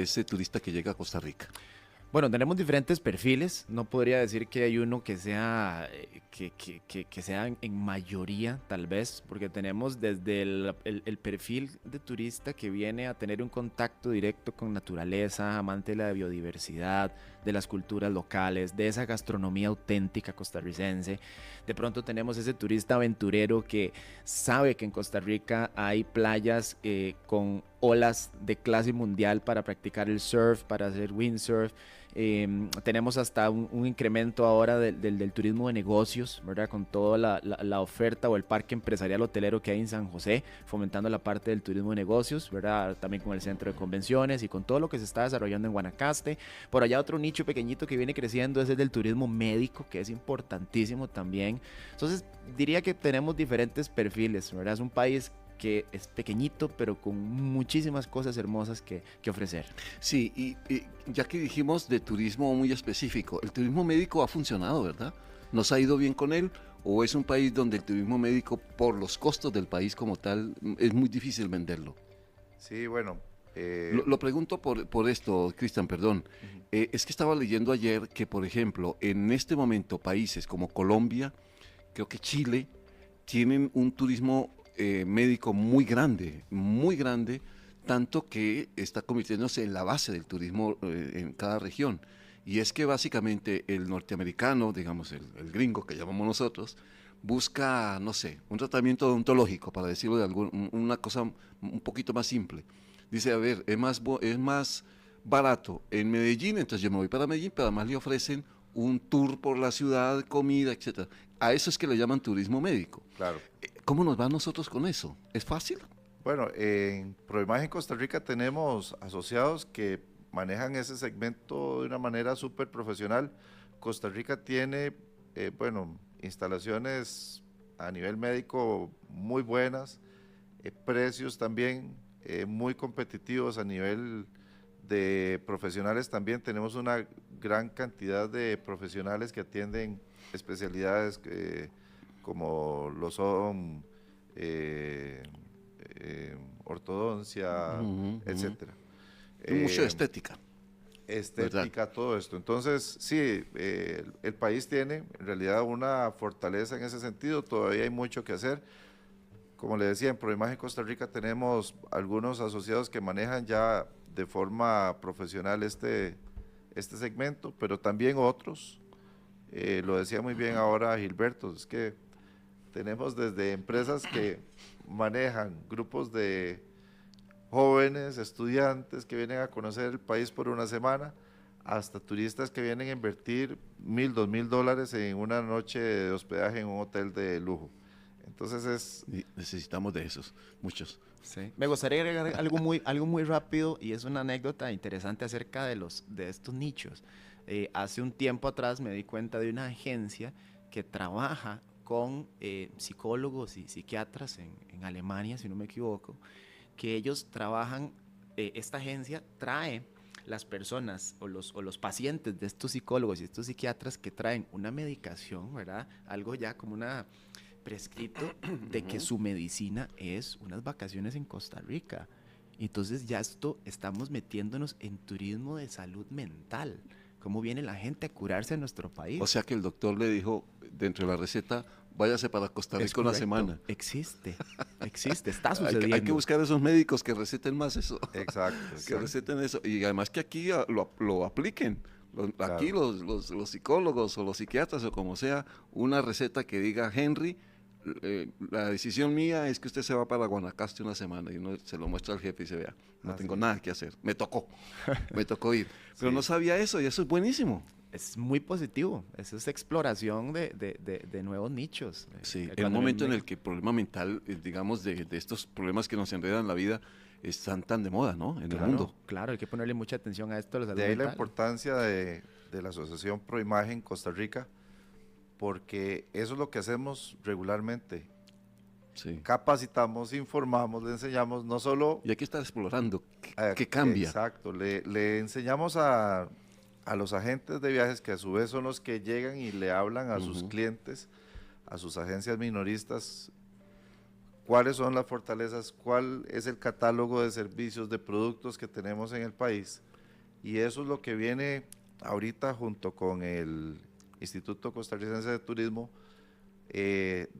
ese turista que llega a Costa Rica? Bueno, tenemos diferentes perfiles. No podría decir que hay uno que sea que sea en mayoría, tal vez, porque tenemos desde el perfil de turista que viene a tener un contacto directo con naturaleza, amante de la biodiversidad, de las culturas locales, de esa gastronomía auténtica costarricense. De pronto tenemos ese turista aventurero que sabe que en Costa Rica hay playas con olas de clase mundial para practicar el surf, para hacer windsurf. Tenemos hasta un incremento ahora del turismo de negocios, ¿verdad? Con toda la oferta o el parque empresarial hotelero que hay en San José, fomentando la parte del turismo de negocios, ¿verdad? También con el centro de convenciones y con todo lo que se está desarrollando en Guanacaste. Por allá otro nicho pequeñito que viene creciendo es el del turismo médico, que es importantísimo también. Entonces diría que tenemos diferentes perfiles, ¿verdad? Es un país que es pequeñito, pero con muchísimas cosas hermosas que ofrecer. Sí, y ya que dijimos de turismo muy específico, el turismo médico ha funcionado, ¿verdad? ¿Nos ha ido bien con él? ¿O es un país donde el turismo médico, por los costos del país como tal, es muy difícil venderlo? Sí, bueno. Lo pregunto por esto, Cristian, perdón. Es que estaba leyendo ayer que, por ejemplo, en este momento países como Colombia, creo que Chile, tienen un turismo médico muy grande, tanto que está convirtiéndose en la base del turismo en cada región. Y es que básicamente el norteamericano, digamos el gringo que llamamos nosotros, busca, no sé, un tratamiento odontológico, para decirlo de una cosa un poquito más simple. Dice, a ver, es más barato en Medellín, entonces yo me voy para Medellín, pero además le ofrecen un tour por la ciudad, comida, etc. A eso es que le llaman turismo médico. Claro. ¿Cómo nos va a nosotros con eso? ¿Es fácil? Bueno, en Proimagen Costa Rica tenemos asociados que manejan ese segmento de una manera súper profesional. Costa Rica tiene, instalaciones a nivel médico muy buenas, precios también muy competitivos a nivel de profesionales también. Tenemos una gran cantidad de profesionales que atienden especialidades como lo son ortodoncia, etcétera. Mucha estética. Estética, ¿verdad? Todo esto. Entonces, sí, el país tiene en realidad una fortaleza en ese sentido, todavía hay mucho que hacer. Como le decía, en Proimagen Costa Rica tenemos algunos asociados que manejan ya de forma profesional este segmento, pero también otros. Lo decía muy bien ahora Gilberto, es que tenemos desde empresas que manejan grupos de jóvenes, estudiantes que vienen a conocer el país por una semana, hasta turistas que vienen a invertir $1,000, $2,000 en una noche de hospedaje en un hotel de lujo. Entonces necesitamos de esos, muchos. Sí. Me gustaría agregar algo muy rápido, y es una anécdota interesante acerca de estos nichos. Hace un tiempo atrás me di cuenta de una agencia que trabaja con psicólogos y psiquiatras en Alemania, si no me equivoco, que ellos trabajan, esta agencia trae las personas o los pacientes de estos psicólogos y estos psiquiatras que traen una medicación, ¿verdad? Algo ya como una prescrito de que su medicina es unas vacaciones en Costa Rica. Entonces ya estamos metiéndonos en turismo de salud mental. ¿Cómo viene la gente a curarse en nuestro país? O sea que el doctor le dijo, dentro de la receta, váyase para Costa Rica una semana. Existe, está sucediendo. Hay que buscar esos médicos que receten más eso. Exacto. Que receten eso. Y además que aquí lo apliquen. Claro. Aquí los psicólogos o los psiquiatras o como sea, una receta que diga, Henry, la decisión mía es que usted se va para Guanacaste una semana, y uno se lo muestra al jefe y se vea, no tengo nada que hacer, me tocó ir, pero no sabía eso y eso es buenísimo. Es muy positivo, eso es exploración de nuevos nichos. Sí, en un momento en el que el problema mental, digamos, de estos problemas que nos enredan la vida, están tan de moda, ¿no? En el mundo. Claro, hay que ponerle mucha atención a esto. De ahí la importancia de la Asociación Proimagen Costa Rica, porque eso es lo que hacemos regularmente. Sí. Capacitamos, informamos, le enseñamos, no solo... Y hay que estar explorando qué cambia. Exacto, le enseñamos a los agentes de viajes, que a su vez son los que llegan y le hablan a sus clientes, a sus agencias minoristas, cuáles son las fortalezas, cuál es el catálogo de servicios, de productos que tenemos en el país. Y eso es lo que viene ahorita junto con el Instituto Costarricense de Turismo,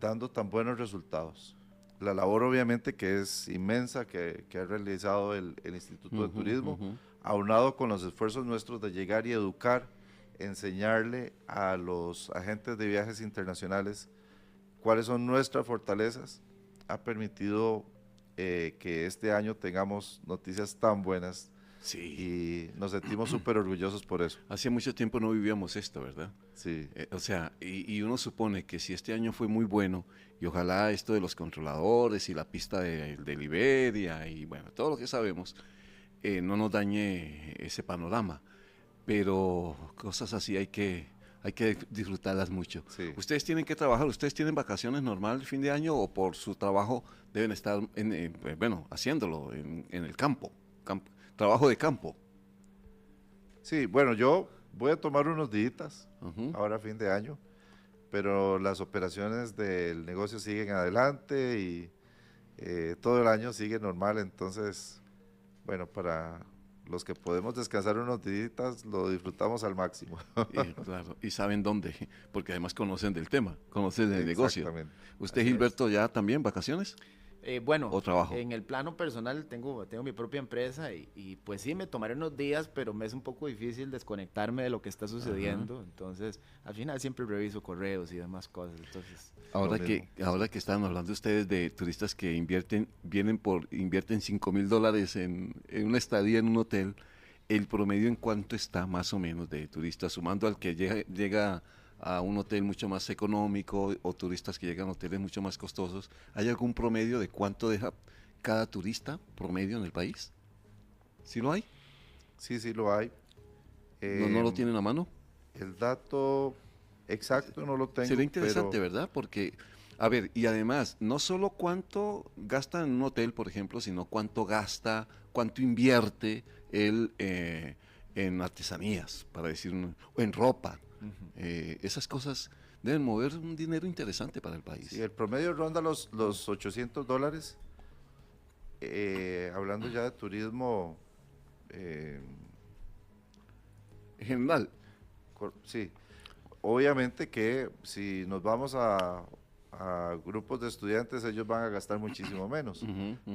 dando tan buenos resultados. La labor obviamente que es inmensa, que ha realizado el Instituto de Turismo, aunado con los esfuerzos nuestros de llegar y educar, enseñarle a los agentes de viajes internacionales cuáles son nuestras fortalezas, ha permitido que este año tengamos noticias tan buenas. Sí. Y nos sentimos súper orgullosos por eso. Hace mucho tiempo no vivíamos esto, ¿verdad? Sí. O sea, y uno supone que si este año fue muy bueno, y ojalá esto de los controladores y la pista de Liberia y bueno, todo lo que sabemos, no nos dañe ese panorama. Pero cosas así hay que disfrutarlas mucho. Sí. ¿Ustedes tienen que trabajar? ¿Ustedes tienen vacaciones normal el fin de año o por su trabajo deben estar, haciéndolo en el campo? Trabajo de campo. Sí, bueno, yo voy a tomar unos días ahora a fin de año, pero las operaciones del negocio siguen adelante y todo el año sigue normal, entonces, bueno, para los que podemos descansar unos días, lo disfrutamos al máximo. Claro, y saben dónde, porque además conocen del tema, conocen del negocio. Exactamente. ¿Usted, Gilberto, ya también vacaciones? Bueno, ¿O trabajo? En el plano personal tengo mi propia empresa y pues sí, me tomaré unos días, pero me es un poco difícil desconectarme de lo que está sucediendo. Entonces, al final siempre reviso correos y demás cosas. Entonces, ahora que estaban hablando ustedes de turistas que invierten $5,000 en una estadía en un hotel, ¿el promedio en cuánto está más o menos de turistas, sumando al que llega a un hotel mucho más económico o turistas que llegan a hoteles mucho más costosos? ¿Hay algún promedio de cuánto deja cada turista promedio en el país? ¿Sí lo hay? Sí, sí lo hay. ¿No lo tienen a mano? El dato exacto no lo tengo. Sería interesante, ¿verdad? Porque, a ver, y además, no solo cuánto gasta en un hotel, por ejemplo, sino cuánto invierte él en artesanías, para decir, o en ropa. Esas cosas deben mover un dinero interesante para el país. Sí, el promedio ronda los $800, hablando ya de turismo general. Sí, obviamente que si nos vamos a grupos de estudiantes, ellos van a gastar muchísimo menos,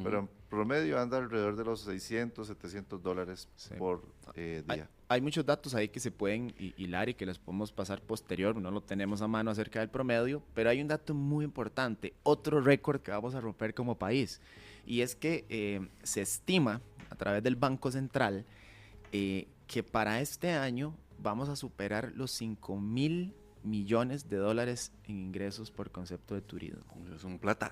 pero en promedio anda alrededor de los $600, $700 por día. Hay muchos datos ahí que se pueden hilar y que les podemos pasar posterior, no lo tenemos a mano acerca del promedio, pero hay un dato muy importante, otro récord que vamos a romper como país, y es que se estima a través del Banco Central que para este año vamos a superar los 5,000 millones de dólares en ingresos por concepto de turismo. Es un plata.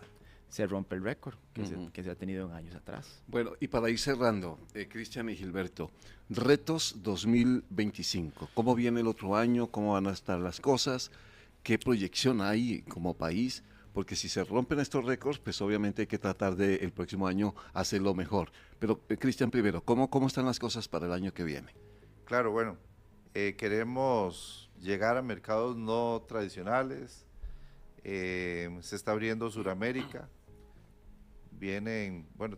Se rompe el récord que se ha tenido en años atrás. Bueno, y para ir cerrando, Cristian y Gilberto, retos 2025. ¿Cómo viene el otro año? ¿Cómo van a estar las cosas? ¿Qué proyección hay como país porque si se rompen estos récords, pues obviamente hay que tratar de el próximo año hacerlo mejor. Pero Cristian, primero, ¿cómo están las cosas para el año que viene? Claro, bueno, queremos llegar a mercados no tradicionales, se está abriendo Sudamérica,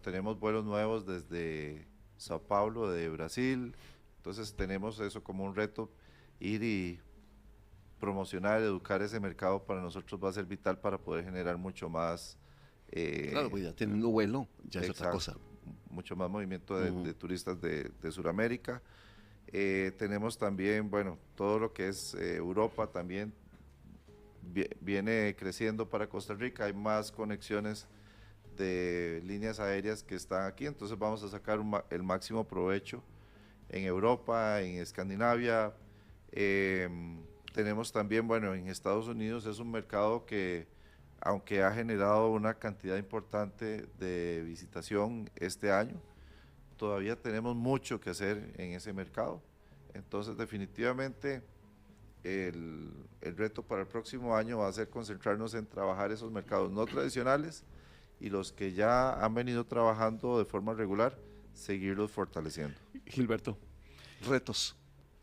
tenemos vuelos nuevos desde Sao Paulo, de Brasil, entonces tenemos eso como un reto, ir y promocionar, educar ese mercado para nosotros va a ser vital para poder generar mucho más. Claro, pues ya teniendo vuelo, ya es otra cosa. Mucho más movimiento de turistas de Sudamérica. Tenemos también, todo lo que es Europa también viene creciendo para Costa Rica, hay más conexiones de líneas aéreas que están aquí, entonces vamos a sacar el máximo provecho en Europa, en Escandinavia. Tenemos también, en Estados Unidos es un mercado que, aunque ha generado una cantidad importante de visitación este año, todavía tenemos mucho que hacer en ese mercado. Entonces, definitivamente, el reto para el próximo año va a ser concentrarnos en trabajar esos mercados no tradicionales y los que ya han venido trabajando de forma regular, seguirlos fortaleciendo. Gilberto, retos.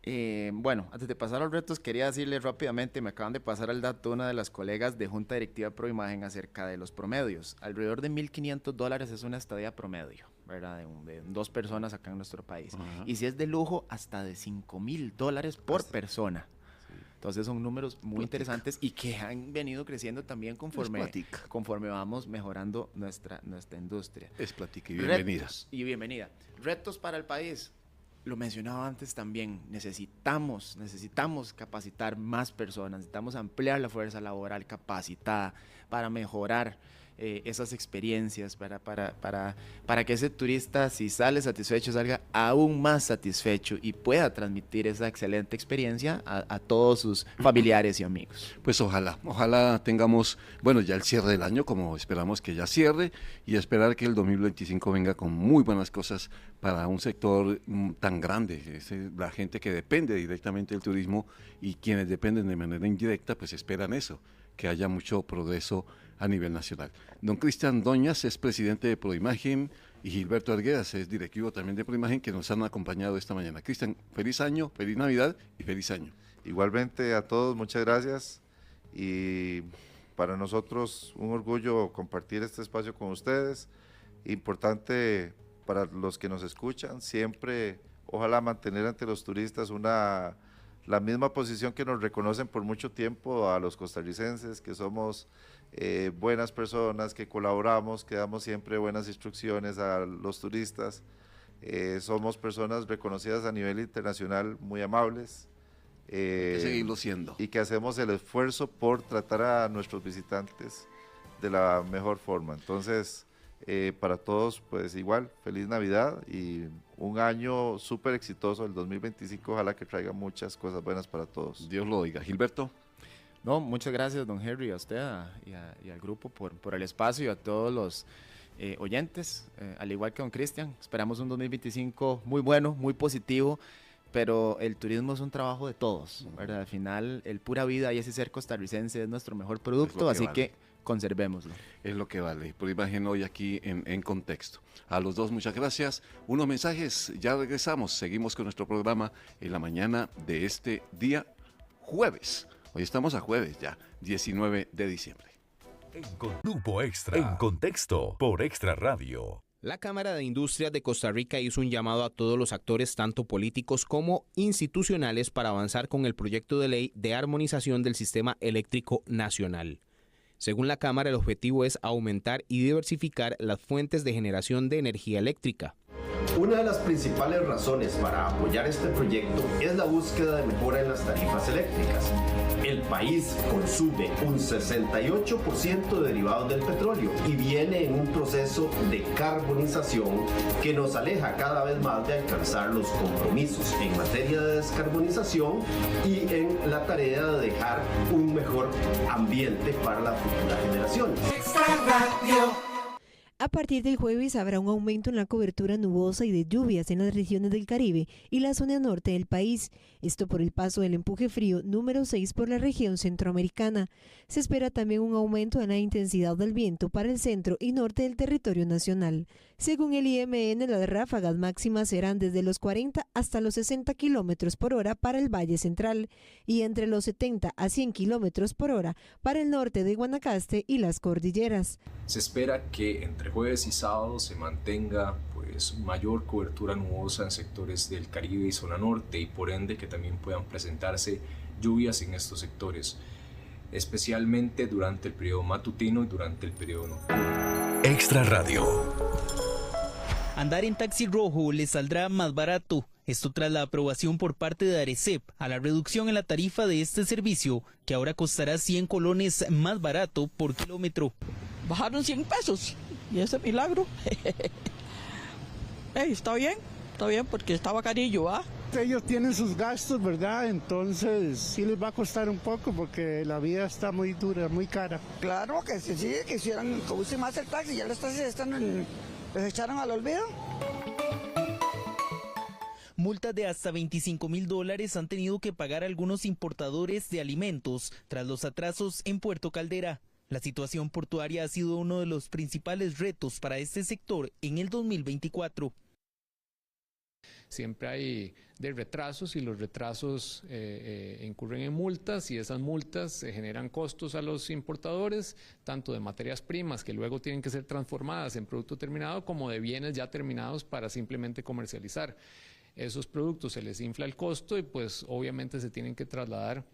Antes de pasar a los retos, quería decirle rápidamente, me acaban de pasar el dato una de las colegas de Junta Directiva ProImagen acerca de los promedios. Alrededor de $1,500 es una estadía promedio, ¿verdad? De 2 personas acá en nuestro país. Y si es de lujo, hasta de $5,000 por persona. Sí. Entonces son números muy interesantes y que han venido creciendo también conforme vamos mejorando nuestra industria. Es platica y bienvenida. Bienvenida. Retos para el país. Lo mencionaba antes también, necesitamos capacitar más personas, necesitamos ampliar la fuerza laboral capacitada para mejorar esas experiencias, para que ese turista, si sale satisfecho, salga aún más satisfecho y pueda transmitir esa excelente experiencia a todos sus familiares y amigos. Pues ojalá tengamos, ya el cierre del año, como esperamos que ya cierre, y esperar que el 2025 venga con muy buenas cosas para un sector tan grande. Es la gente que depende directamente del turismo y quienes dependen de manera indirecta, pues esperan eso, que haya mucho progreso a nivel nacional. Don Cristian Doñas es presidente de ProImagen y Gilberto Arguedas es directivo también de ProImagen, que nos han acompañado esta mañana. Cristian, feliz año, feliz Navidad y feliz año. Igualmente a todos, muchas gracias, y para nosotros un orgullo compartir este espacio con ustedes. Importante para los que nos escuchan, siempre ojalá mantener ante los turistas la misma posición que nos reconocen por mucho tiempo a los costarricenses, que somos buenas personas, que colaboramos, que damos siempre buenas instrucciones a los turistas. Somos personas reconocidas a nivel internacional, muy amables. Hay que seguirlo siendo. Y que hacemos el esfuerzo por tratar a nuestros visitantes de la mejor forma. Entonces, para todos, pues igual, feliz Navidad y un año súper exitoso, el 2025, ojalá que traiga muchas cosas buenas para todos. Dios lo oiga. Gilberto. No, muchas gracias, don Henry, a usted y al grupo por el espacio y a todos los oyentes, al igual que don Cristian. Esperamos un 2025 muy bueno, muy positivo, pero el turismo es un trabajo de todos, ¿verdad? Al final, el pura vida y ese ser costarricense es nuestro mejor producto, así que conservémoslo. Es lo que vale. ProImagen hoy aquí en Contexto. A los dos, muchas gracias. Unos mensajes, ya regresamos. Seguimos con nuestro programa en la mañana de este día jueves. Hoy estamos a jueves ya, 19 de diciembre. Grupo Extra. En Contexto por Extra Radio. La Cámara de Industrias de Costa Rica hizo un llamado a todos los actores, tanto políticos como institucionales, para avanzar con el proyecto de ley de armonización del sistema eléctrico nacional. Según la Cámara, el objetivo es aumentar y diversificar las fuentes de generación de energía eléctrica. Una de las principales razones para apoyar este proyecto es la búsqueda de mejora en las tarifas eléctricas. El país consume un 68% de derivados del petróleo y viene en un proceso de carbonización que nos aleja cada vez más de alcanzar los compromisos en materia de descarbonización y en la tarea de dejar un mejor ambiente para las futuras generaciones. A partir del jueves habrá un aumento en la cobertura nubosa y de lluvias en las regiones del Caribe y la zona norte del país. Esto por el paso del empuje frío número 6 por la región centroamericana. Se espera también un aumento en la intensidad del viento para el centro y norte del territorio nacional. Según el IMN, las ráfagas máximas serán desde los 40 hasta los 60 kilómetros por hora para el Valle Central y entre los 70 a 100 kilómetros por hora para el norte de Guanacaste y las cordilleras. Se espera que entre jueves y sábado se mantenga mayor cobertura nubosa en sectores del Caribe y zona norte y por ende que también puedan presentarse lluvias en estos sectores, especialmente durante el periodo matutino y durante el periodo nocturno. Extra Radio. Andar en taxi rojo le saldrá más barato. Esto tras la aprobación por parte de Arecep a la reducción en la tarifa de este servicio, que ahora costará 100 colones más barato por kilómetro. Bajaron 100 pesos y ese milagro. Está bien porque estaba carillo, ¿ah? Ellos tienen sus gastos, ¿verdad? Entonces sí les va a costar un poco porque la vida está muy dura, muy cara. Claro que sí, que hicieran, que usen más el taxi, ya los taxis les echaron al olvido. Multas de hasta $25,000 han tenido que pagar algunos importadores de alimentos tras los atrasos en Puerto Caldera. La situación portuaria ha sido uno de los principales retos para este sector en el 2024. Siempre hay retrasos y los retrasos incurren en multas y esas multas generan costos a los importadores, tanto de materias primas que luego tienen que ser transformadas en producto terminado como de bienes ya terminados para simplemente comercializar. Esos productos se les infla el costo y pues obviamente se tienen que trasladar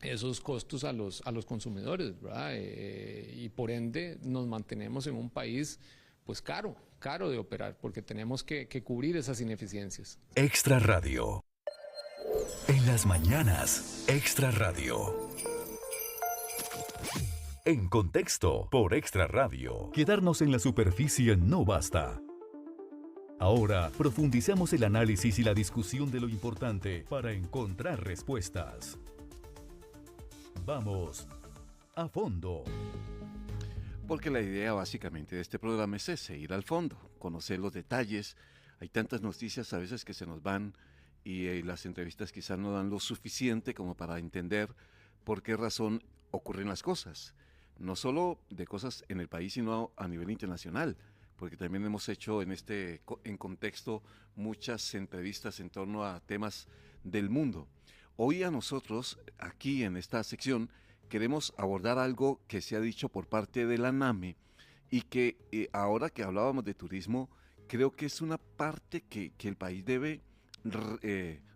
esos costos a los consumidores, ¿verdad? Y por ende nos mantenemos en un país pues caro de operar porque tenemos que cubrir esas ineficiencias. Extra Radio. En las mañanas, Extra Radio. En contexto, por Extra Radio. Quedarnos en la superficie no basta. Ahora profundizamos el análisis y la discusión de lo importante para encontrar respuestas. Vamos a fondo. Porque la idea básicamente de este programa es ese, ir al fondo, conocer los detalles. Hay tantas noticias a veces que se nos van y las entrevistas quizás no dan lo suficiente como para entender por qué razón ocurren las cosas. No solo de cosas en el país, sino a nivel internacional, porque también hemos hecho en contexto muchas entrevistas en torno a temas del mundo. Hoy a nosotros, aquí en esta sección, queremos abordar algo que se ha dicho por parte de la NAME y que ahora que hablábamos de turismo, creo que es una parte que el país debe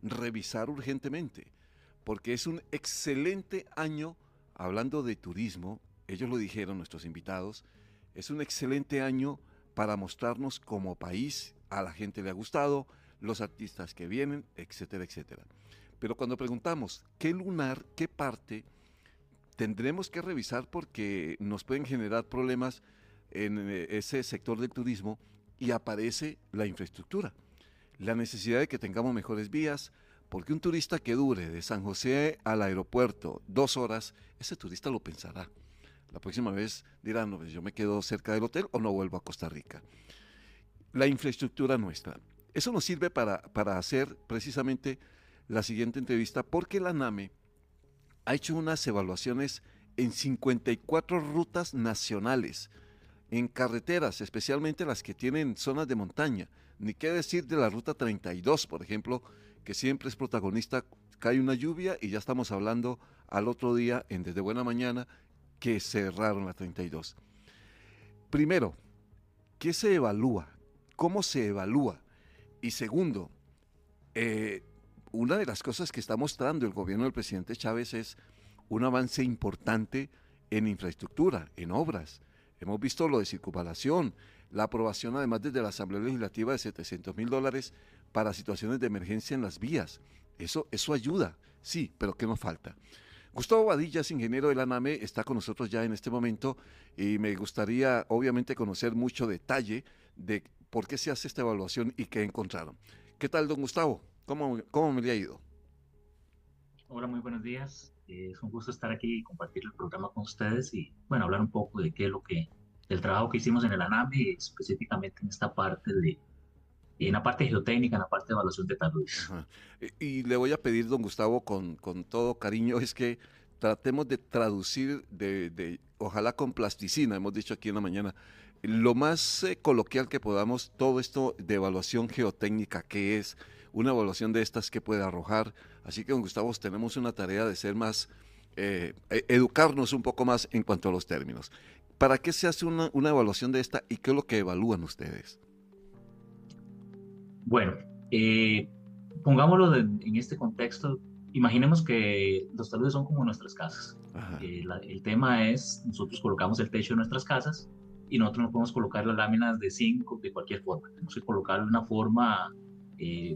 revisar urgentemente, porque es un excelente año, hablando de turismo, ellos lo dijeron, nuestros invitados, es un excelente año para mostrarnos como país, a la gente le ha gustado, los artistas que vienen, etcétera, etcétera. Pero cuando preguntamos qué lunar, qué parte tendremos que revisar porque nos pueden generar problemas en ese sector del turismo y aparece la infraestructura, la necesidad de que tengamos mejores vías, porque un turista que dure de San José al aeropuerto 2 horas, ese turista lo pensará. La próxima vez dirá, no, pues yo me quedo cerca del hotel o no vuelvo a Costa Rica. La infraestructura nuestra. Eso nos sirve para hacer precisamente la siguiente entrevista, porque la NAME ha hecho unas evaluaciones en 54 rutas nacionales, en carreteras, especialmente las que tienen zonas de montaña. Ni qué decir de la ruta 32, por ejemplo, que siempre es protagonista, cae una lluvia y ya estamos hablando al otro día, en Desde Buena Mañana, que cerraron la 32. Primero, ¿qué se evalúa? ¿Cómo se evalúa? Y segundo, una de las cosas que está mostrando el gobierno del presidente Chávez es un avance importante en infraestructura, en obras. Hemos visto lo de circunvalación, la aprobación además desde la Asamblea Legislativa de $700,000 para situaciones de emergencia en las vías. Eso ayuda, sí, pero ¿qué nos falta? Gustavo Badillas, ingeniero de la NAME, está con nosotros ya en este momento y me gustaría obviamente conocer mucho detalle de por qué se hace esta evaluación y qué encontraron. ¿Qué tal, don Gustavo? ¿Cómo me le ha ido? Hola, muy buenos días. Es un gusto estar aquí y compartir el programa con ustedes y, bueno, hablar un poco de qué es lo que del trabajo que hicimos en el ANAME, específicamente en esta parte en la parte geotécnica, en la parte de evaluación de taludes. Y le voy a pedir, don Gustavo, con todo cariño, es que tratemos de traducir, ojalá con plasticina, hemos dicho aquí en la mañana, lo más coloquial que podamos, todo esto de evaluación geotécnica, que es una evaluación de estas que puede arrojar. Así que, don Gustavo, tenemos una tarea de ser más, educarnos un poco más en cuanto a los términos. ¿Para qué se hace una evaluación de esta y qué es lo que evalúan ustedes? Bueno, pongámoslo en este contexto. Imaginemos que los taludes son como nuestras casas. El tema es, nosotros colocamos el techo de nuestras casas y nosotros no podemos colocar las láminas de zinc de cualquier forma. Tenemos que colocarlo de una forma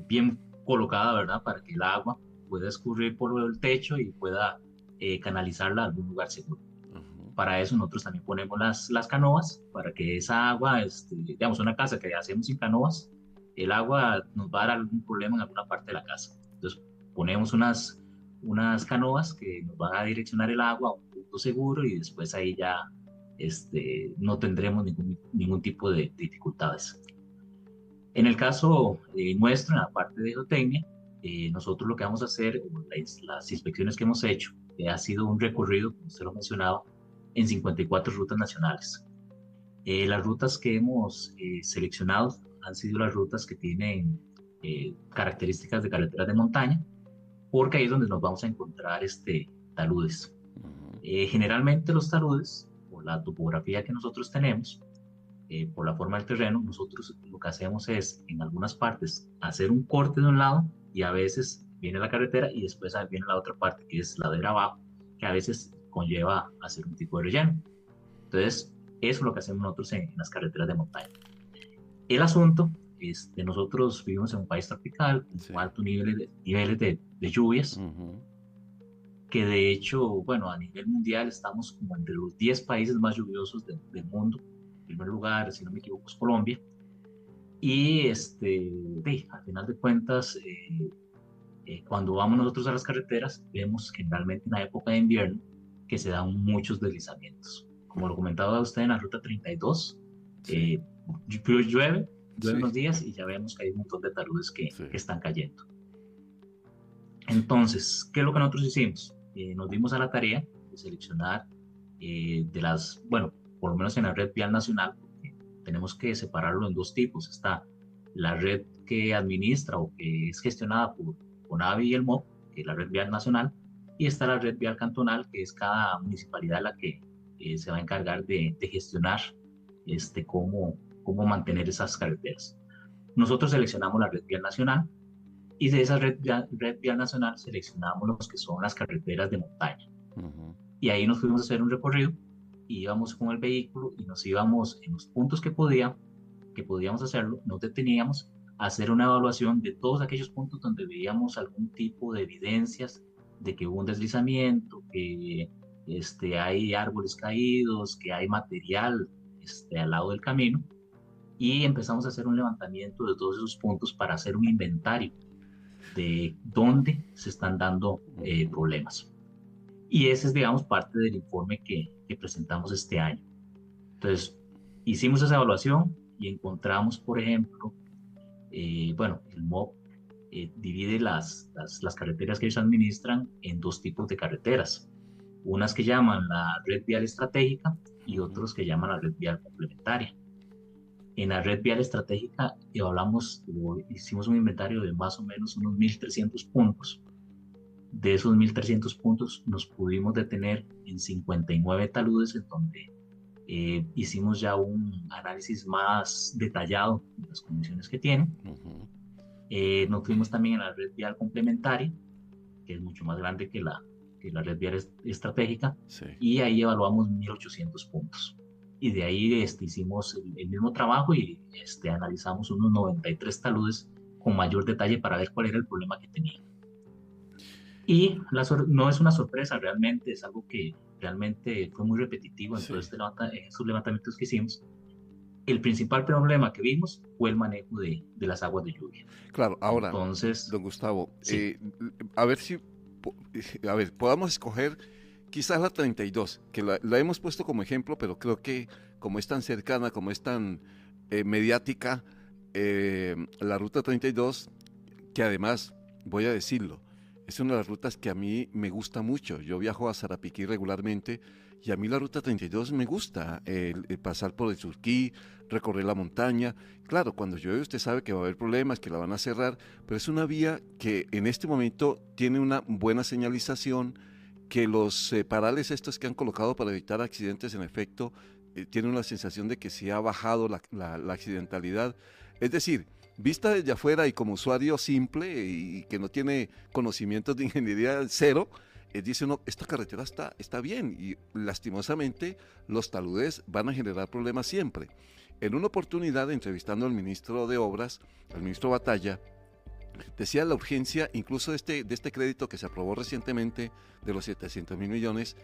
bien colocada, ¿verdad? Para que el agua pueda escurrir por el techo y pueda canalizarla a algún lugar seguro. Para eso nosotros también ponemos las canoas, para que esa agua, digamos, una casa que hacemos sin canoas, el agua nos va a dar algún problema en alguna parte de la casa. Entonces ponemos unas canoas que nos van a direccionar el agua a un punto seguro y después ahí ya no tendremos ningún tipo de dificultades. En el caso nuestro, en la parte de geotecnia, nosotros lo que vamos a hacer, las inspecciones que hemos hecho, ha sido un recorrido, como usted lo mencionaba, en 54 rutas nacionales. Las rutas que hemos seleccionado han sido las rutas que tienen características de carreteras de montaña, porque ahí es donde nos vamos a encontrar taludes. Generalmente los taludes, por la topografía que nosotros tenemos, por la forma del terreno, nosotros lo que hacemos es, en algunas partes, hacer un corte de un lado y a veces viene la carretera y después viene la otra parte, que es ladera abajo, que a veces conlleva hacer un tipo de relleno. Entonces, eso es lo que hacemos nosotros en las carreteras de montaña. El asunto, nosotros vivimos en un país tropical, con altos niveles de lluvias, que de hecho, bueno, a nivel mundial estamos como entre los 10 países más lluviosos del mundo. En primer lugar, si no me equivoco, es Colombia. Y al final de cuentas, cuando vamos nosotros a las carreteras, vemos generalmente en la época de invierno que se dan muchos deslizamientos. Como lo comentaba usted en la ruta 32, llueve unos días y ya vemos que hay un montón de taludes que están cayendo. Entonces, ¿qué es lo que nosotros hicimos? Nos dimos a la tarea de seleccionar por lo menos en la red vial nacional, tenemos que separarlo en dos tipos. Está la red que administra o que es gestionada por CONAVI y el MOP, que es la red vial nacional, y está la red vial cantonal, que es cada municipalidad la que se va a encargar de gestionar cómo mantener esas carreteras. Nosotros seleccionamos la red vial nacional y de esa red vial nacional seleccionamos los que son las carreteras de montaña. Y ahí nos fuimos a hacer un recorrido, íbamos con el vehículo y nos íbamos en los puntos que podíamos hacerlo, nos deteníamos a hacer una evaluación de todos aquellos puntos donde veíamos algún tipo de evidencias de que hubo un deslizamiento, que hay árboles caídos, que hay material al lado del camino, y empezamos a hacer un levantamiento de todos esos puntos para hacer un inventario de dónde se están dando problemas. Y ese es, digamos, parte del informe que presentamos este año. Entonces, hicimos esa evaluación y encontramos, por ejemplo, el MOP divide las carreteras que ellos administran en dos tipos de carreteras. Unas que llaman la red vial estratégica y otros que llaman la red vial complementaria. En la red vial estratégica hicimos un inventario de más o menos unos 1.300 puntos. De esos 1.300 puntos nos pudimos detener en 59 taludes, en donde hicimos ya un análisis más detallado de las condiciones que tienen. Nos fuimos también a la red vial complementaria, que es mucho más grande que la red vial estratégica, y ahí evaluamos 1.800 puntos. Y de ahí hicimos el mismo trabajo y analizamos unos 93 taludes con mayor detalle para ver cuál era el problema que tenían. Y no es una sorpresa, realmente es algo que realmente fue muy repetitivo en todos estos levantamientos que hicimos. El principal problema que vimos fue el manejo de las aguas de lluvia. Claro, ahora, entonces, don Gustavo, sí. a ver, podamos escoger quizás la 32, que la hemos puesto como ejemplo, pero creo que como es tan cercana, como es tan mediática, la ruta 32, que además, voy a decirlo, es una de las rutas que a mí me gusta mucho. Yo viajo a Sarapiquí regularmente y a mí la ruta 32 me gusta, el pasar por el Surquí, recorrer la montaña. Claro, cuando llueve usted sabe que va a haber problemas, que la van a cerrar, pero es una vía que en este momento tiene una buena señalización, que los parales estos que han colocado para evitar accidentes, en efecto, tienen una sensación de que se ha bajado la accidentalidad. Es decir, vista desde afuera y como usuario simple y que no tiene conocimientos de ingeniería cero, dice uno, esta carretera está bien, y lastimosamente los taludes van a generar problemas siempre. En una oportunidad, entrevistando al ministro de Obras, al ministro Batalla, decía la urgencia incluso de este crédito que se aprobó recientemente de los 700.000 millones,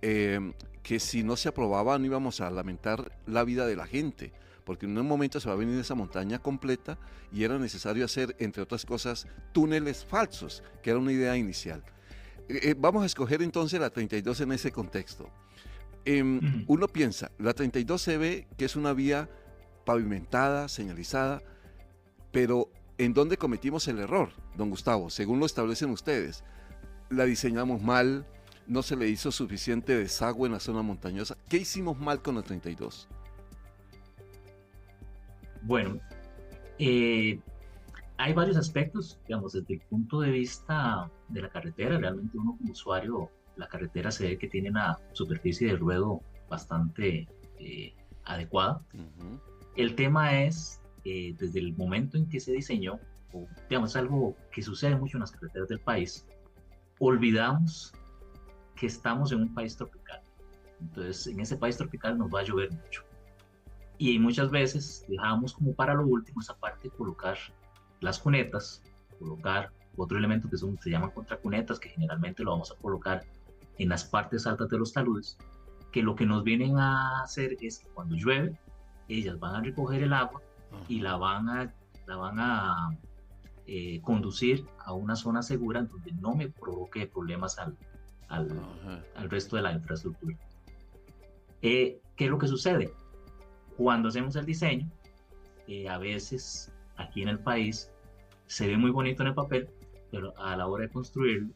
que si no se aprobaba no íbamos a lamentar la vida de la gente, porque en un momento se va a venir esa montaña completa y era necesario hacer, entre otras cosas, túneles falsos, que era una idea inicial. Vamos a escoger entonces la 32 en ese contexto. Uno piensa, la 32 se ve que es una vía pavimentada, señalizada, pero ¿en dónde cometimos el error, don Gustavo? Según lo establecen ustedes, la diseñamos mal, no se le hizo suficiente desagüe en la zona montañosa. ¿Qué hicimos mal con la 32? Bueno, hay varios aspectos, digamos, desde el punto de vista de la carretera. Realmente uno como usuario, la carretera se ve que tiene una superficie de ruedo bastante adecuada. El tema es, desde el momento en que se diseñó, digamos, algo que sucede mucho en las carreteras del país, olvidamos que estamos en un país tropical. Entonces, en ese país tropical nos va a llover mucho. Y muchas veces dejamos como para lo último esa parte de colocar las cunetas, colocar otro elemento que se llaman contracunetas, que generalmente lo vamos a colocar en las partes altas de los taludes, que lo que nos vienen a hacer es que cuando llueve, ellas van a recoger el agua y la van a conducir a una zona segura en donde no me provoque problemas al resto de la infraestructura. ¿Qué es lo que sucede? Cuando hacemos el diseño, a veces aquí en el país se ve muy bonito en el papel, pero a la hora de construirlo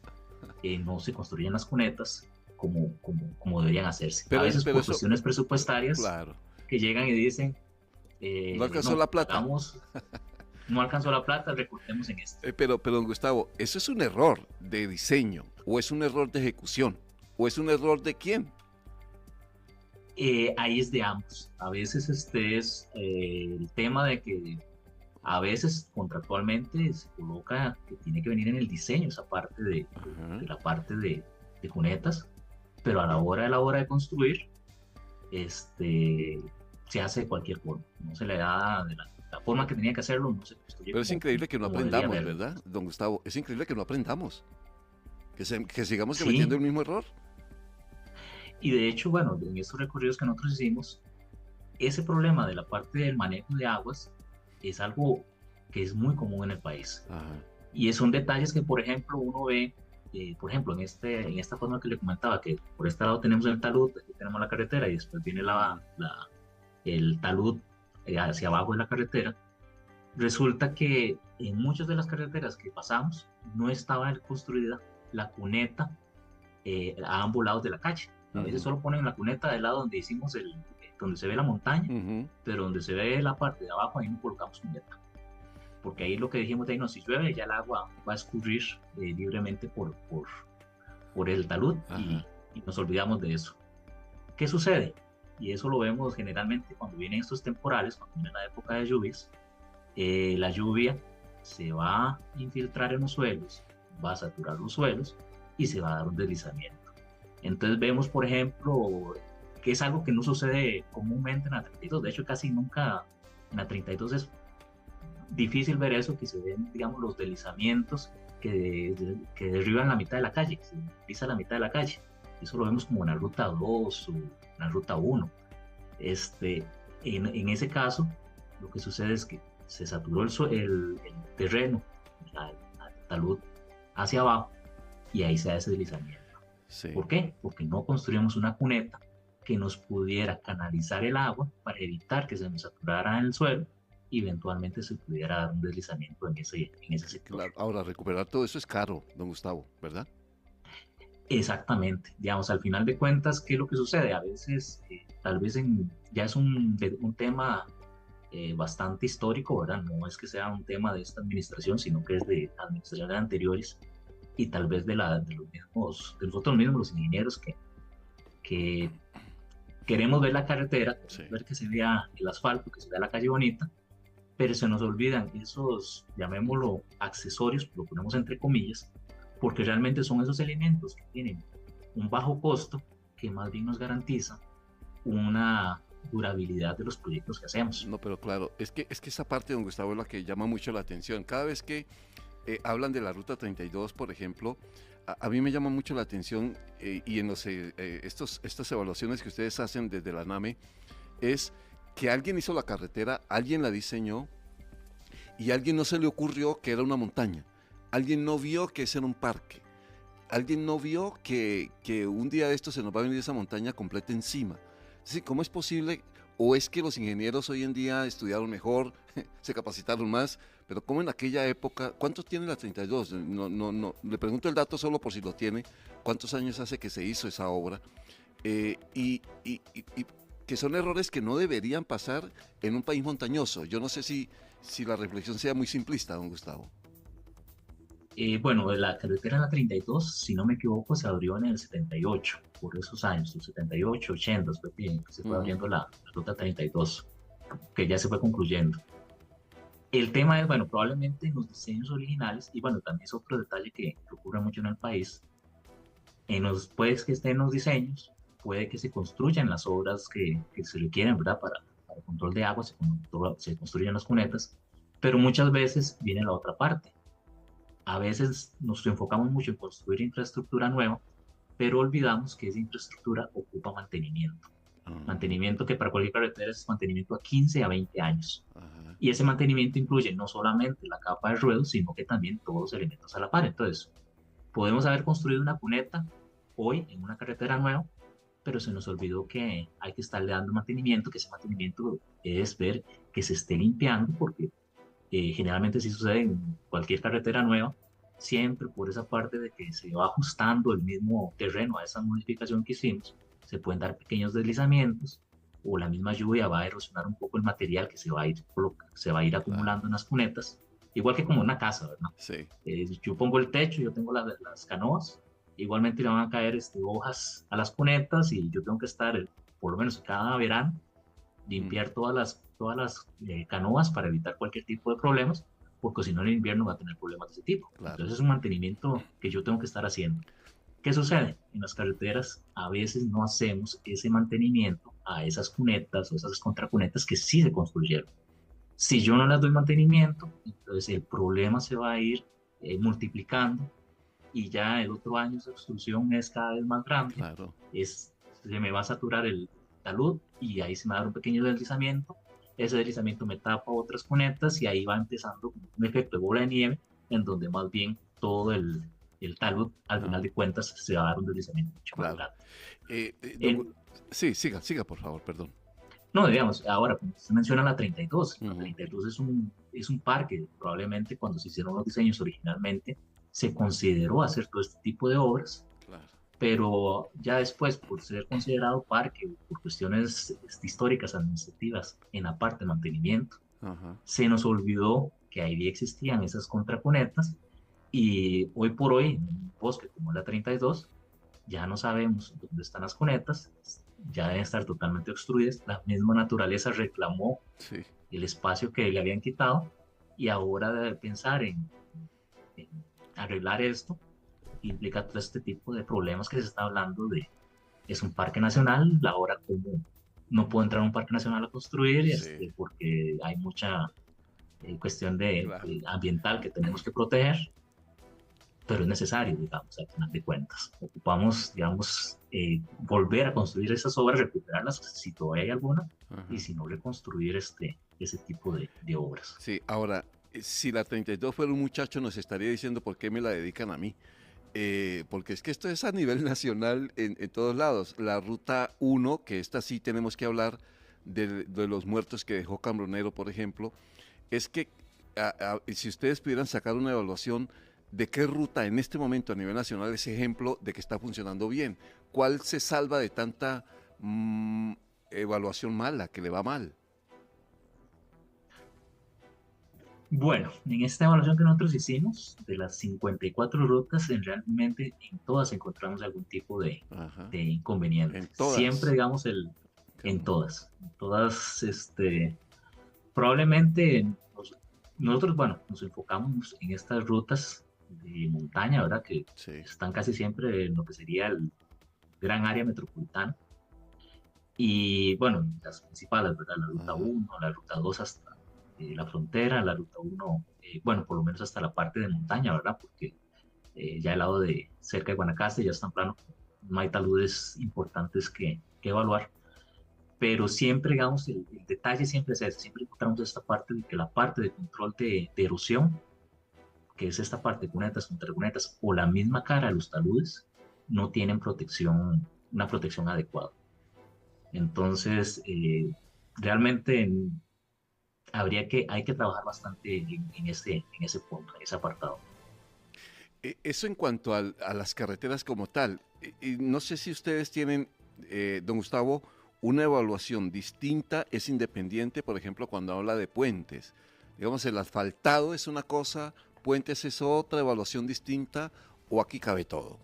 no se construyen las cunetas como deberían hacerse. A veces por cuestiones presupuestarias, claro, que llegan y dicen no alcanzó la plata. No alcanzó la plata, recortemos en esto. Pero don Gustavo, ¿eso es un error de diseño o es un error de ejecución o es un error de quién? Ahí es de ambos. A veces es el tema de que a veces contractualmente se coloca que tiene que venir en el diseño esa parte de la parte de cunetas, pero a la hora de construir se hace de cualquier forma, no se le da de la forma que tenía que hacerlo, no se construye. Pero es increíble que no aprendamos, ¿verdad, don Gustavo? Es increíble que no aprendamos, que sigamos cometiendo el mismo error. Y de hecho, bueno, en estos recorridos que nosotros hicimos, ese problema de la parte del manejo de aguas es algo que es muy común en el país. Y son detalles que, por ejemplo, uno ve, por ejemplo, en esta forma que le comentaba, que por este lado tenemos el talud, aquí tenemos la carretera y después viene el talud hacia abajo de la carretera. Resulta que en muchas de las carreteras que pasamos no estaba construida la cuneta a ambos lados de la calle. A veces solo ponen la cuneta del lado donde hicimos donde se ve la montaña, pero donde se ve la parte de abajo, ahí no colocamos cuneta. Porque ahí lo que dijimos de ahí, no, si llueve ya el agua va a escurrir libremente por el talud y nos olvidamos de eso. ¿Qué sucede? Y eso lo vemos generalmente cuando vienen estos temporales, cuando viene la época de lluvias, la lluvia se va a infiltrar en los suelos, va a saturar los suelos y se va a dar un deslizamiento. Entonces vemos, por ejemplo, que es algo que no sucede comúnmente en la 32, de hecho casi nunca en la 32 es difícil ver eso, que se ven, digamos, los deslizamientos que derriban la mitad de la calle, que se desliza la mitad de la calle. Eso lo vemos como en la ruta 2 o en la ruta 1. En ese caso, lo que sucede es que se saturó el terreno, el talud hacia abajo, y ahí se da ese deslizamiento. Sí. ¿Por qué? Porque no construimos una cuneta que nos pudiera canalizar el agua para evitar que se nos saturara en el suelo y eventualmente se pudiera dar un deslizamiento en ese sector. Claro. Ahora, recuperar todo eso es caro, don Gustavo, ¿verdad? Exactamente. Digamos, al final de cuentas, ¿qué es lo que sucede? A veces, tal vez ya es un tema bastante histórico, ¿verdad? No es que sea un tema de esta administración, sino que es de administraciones anteriores y tal vez de nosotros mismos, los ingenieros, que queremos ver la carretera, ver que se vea el asfalto, que se vea la calle bonita, pero se nos olvidan esos, llamémoslo, accesorios, lo ponemos entre comillas, porque realmente son esos elementos que tienen un bajo costo que más bien nos garantiza una durabilidad de los proyectos que hacemos. No, pero claro, es que esa parte, don Gustavo, es la que llama mucho la atención. Cada vez que hablan de la Ruta 32, por ejemplo, a mí me llama mucho la atención y en estas evaluaciones que ustedes hacen desde la NAME, es que alguien hizo la carretera, alguien la diseñó y a alguien no se le ocurrió que era una montaña. Alguien no vio que ese era un parque. Alguien no vio que un día de esto se nos va a venir esa montaña completa encima. Es decir, ¿cómo es posible? ¿O es que los ingenieros hoy en día estudiaron mejor, se capacitaron más? Pero ¿cómo en aquella época? ¿Cuántos tiene la 32? No, le pregunto el dato solo por si lo tiene. ¿Cuántos años hace que se hizo esa obra? Y que son errores que no deberían pasar en un país montañoso. Yo no sé si la reflexión sea muy simplista, don Gustavo. Bueno, la carretera en la 32, si no me equivoco, se abrió en el 78, por esos años, el 78, 80, fue que se fue abriendo la ruta 32, que ya se fue concluyendo. El tema es, bueno, probablemente en los diseños originales, y bueno, también es otro detalle que ocurre mucho en el país, puede que estén en los diseños, puede que se construyan las obras que se requieren, ¿verdad? Para el control de agua, se construyen las cunetas, pero muchas veces viene la otra parte. A veces nos enfocamos mucho en construir infraestructura nueva, pero olvidamos que esa infraestructura ocupa mantenimiento. Mantenimiento que para cualquier carretera es mantenimiento a 15 a 20 años. Y ese mantenimiento incluye no solamente la capa de ruedos, sino que también todos los elementos a la par. Entonces, podemos haber construido una cuneta hoy en una carretera nueva, pero se nos olvidó que hay que estarle dando mantenimiento, que ese mantenimiento es ver que se esté limpiando, porque generalmente sí sucede en cualquier carretera nueva, siempre por esa parte de que se va ajustando el mismo terreno a esa modificación que hicimos, se pueden dar pequeños deslizamientos o la misma lluvia va a erosionar un poco el material que se va a ir acumulando en las cunetas, igual que como una casa, ¿verdad? Sí. Yo pongo el techo, yo tengo las canoas, igualmente le van a caer hojas a las cunetas y yo tengo que estar, por lo menos cada verano, limpiar todas las canoas para evitar cualquier tipo de problemas, porque si no en el invierno va a tener problemas de ese tipo. Claro. Entonces es un mantenimiento que yo tengo que estar haciendo. ¿Qué sucede? En las carreteras a veces no hacemos ese mantenimiento a esas cunetas o esas contracunetas que sí se construyeron. Si yo no les doy mantenimiento, entonces el problema se va a ir multiplicando y ya el otro año esa obstrucción es cada vez más grande. Claro. Se me va a saturar el talud y ahí se me va a dar un pequeño deslizamiento. Ese deslizamiento me tapa otras cunetas y ahí va empezando un efecto de bola de nieve en donde más bien todo el talud al final de cuentas se va a dar un deslizamiento mucho más grande. Sí, siga por favor, perdón. No, digamos, ahora como se menciona la 32, la 32 es un parque, probablemente cuando se hicieron los diseños originalmente se consideró hacer todo este tipo de obras. Claro. Pero ya después, por ser considerado parque, por cuestiones históricas, administrativas, en la parte de mantenimiento, se nos olvidó que ahí existían esas contracunetas y hoy por hoy, en un bosque como la 32, ya no sabemos dónde están las cunetas, ya deben estar totalmente obstruidas, la misma naturaleza reclamó el espacio que le habían quitado y ahora de pensar en arreglar esto, implica todo este tipo de problemas que se está hablando de, es un parque nacional, ahora como no puedo entrar a un parque nacional a construir porque hay mucha cuestión ambiental que tenemos que proteger, pero es necesario, digamos, al final de cuentas. Ocupamos, digamos, volver a construir esas obras, recuperarlas si todavía hay alguna, y si no, reconstruir ese tipo de obras. Sí, ahora, si la 32 fuera un muchacho, nos estaría diciendo por qué me la dedican a mí. porque es que esto es a nivel nacional en todos lados. La ruta 1, que esta sí tenemos que hablar de los muertos que dejó Cambronero, por ejemplo, es que si ustedes pudieran sacar una evaluación de qué ruta en este momento a nivel nacional es ejemplo de que está funcionando bien, ¿cuál se salva de tanta evaluación mala, que le va mal? Bueno, en esta evaluación que nosotros hicimos, de las 54 rutas, realmente en todas encontramos algún tipo de inconveniente. Siempre, digamos, en todas, probablemente nosotros, bueno, nos enfocamos en estas rutas de montaña, ¿verdad? Que están casi siempre en lo que sería el gran área metropolitana. Y bueno, las principales, ¿verdad? La ruta 1, la ruta 2 hasta la frontera, la ruta 1, bueno, por lo menos hasta la parte de montaña, ¿verdad? Porque ya al lado de cerca de Guanacaste ya están plano, no hay taludes importantes que evaluar. Pero siempre, digamos, el detalle siempre es ese, siempre encontramos esta parte de que la parte de control de erosión, que es esta parte de cunetas contra cunetas, o la misma cara de los taludes, no tienen una protección adecuada. Entonces, realmente hay que trabajar bastante en ese punto, en ese apartado. Eso en cuanto a las carreteras como tal. No sé si ustedes tienen, don Gustavo, una evaluación distinta, es independiente, por ejemplo, cuando habla de puentes. Digamos, el asfaltado es una cosa, puentes es otra, evaluación distinta, o aquí cabe todo.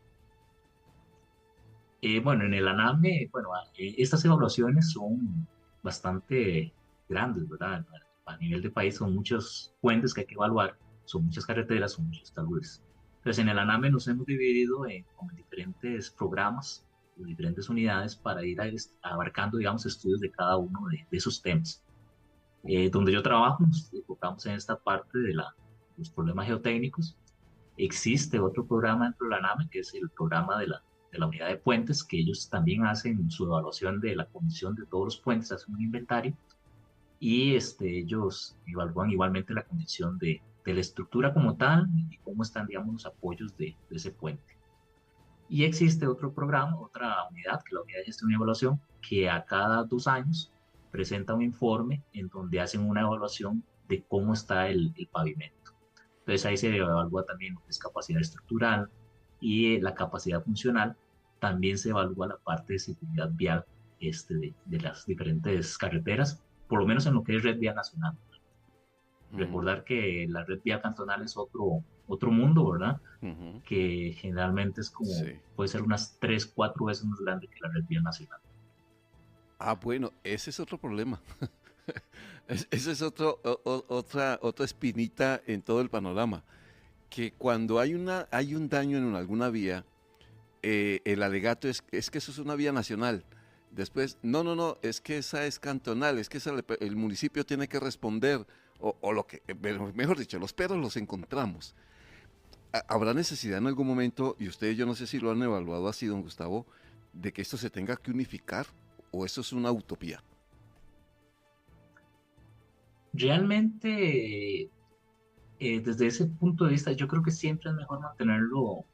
Bueno, en el ANAME, estas evaluaciones son bastante grandes, ¿verdad? A nivel de país son muchos puentes que hay que evaluar, son muchas carreteras, son muchos taludes. Entonces, en el ANAME nos hemos dividido en diferentes programas, diferentes unidades para ir abarcando, digamos, estudios de cada uno de esos temas. Donde yo trabajo, nos enfocamos en esta parte de los problemas geotécnicos. Existe otro programa dentro de la ANAME, que es el programa de la unidad de puentes, que ellos también hacen su evaluación de la condición de todos los puentes, hacen un inventario, y ellos evalúan igualmente la condición de la estructura como tal y cómo están, digamos, los apoyos de ese puente. Y existe otro programa, otra unidad, que es la unidad de gestión y evaluación, que a cada 2 años presenta un informe en donde hacen una evaluación de cómo está el pavimento. Entonces ahí se evalúa también lo que es capacidad estructural y la capacidad funcional. También se evalúa la parte de seguridad vial de las diferentes carreteras, por lo menos en lo que es red vial nacional. Recordar que la red vial cantonal es otro mundo, ¿verdad? Que generalmente es como, puede ser unas 3-4 veces más grande que la red vial nacional. Ah, bueno, ese es otro problema. Ese es otra espinita en todo el panorama. Que cuando hay un daño en alguna vía, el alegato es que eso es una vía nacional. Después, no, es que esa es cantonal, es que el municipio tiene que responder, o lo que, mejor dicho, los peros los encontramos. ¿Habrá necesidad en algún momento, y ustedes yo no sé si lo han evaluado así, don Gustavo, de que esto se tenga que unificar, o eso es una utopía? Realmente, desde ese punto de vista, yo creo que siempre es mejor mantenerlo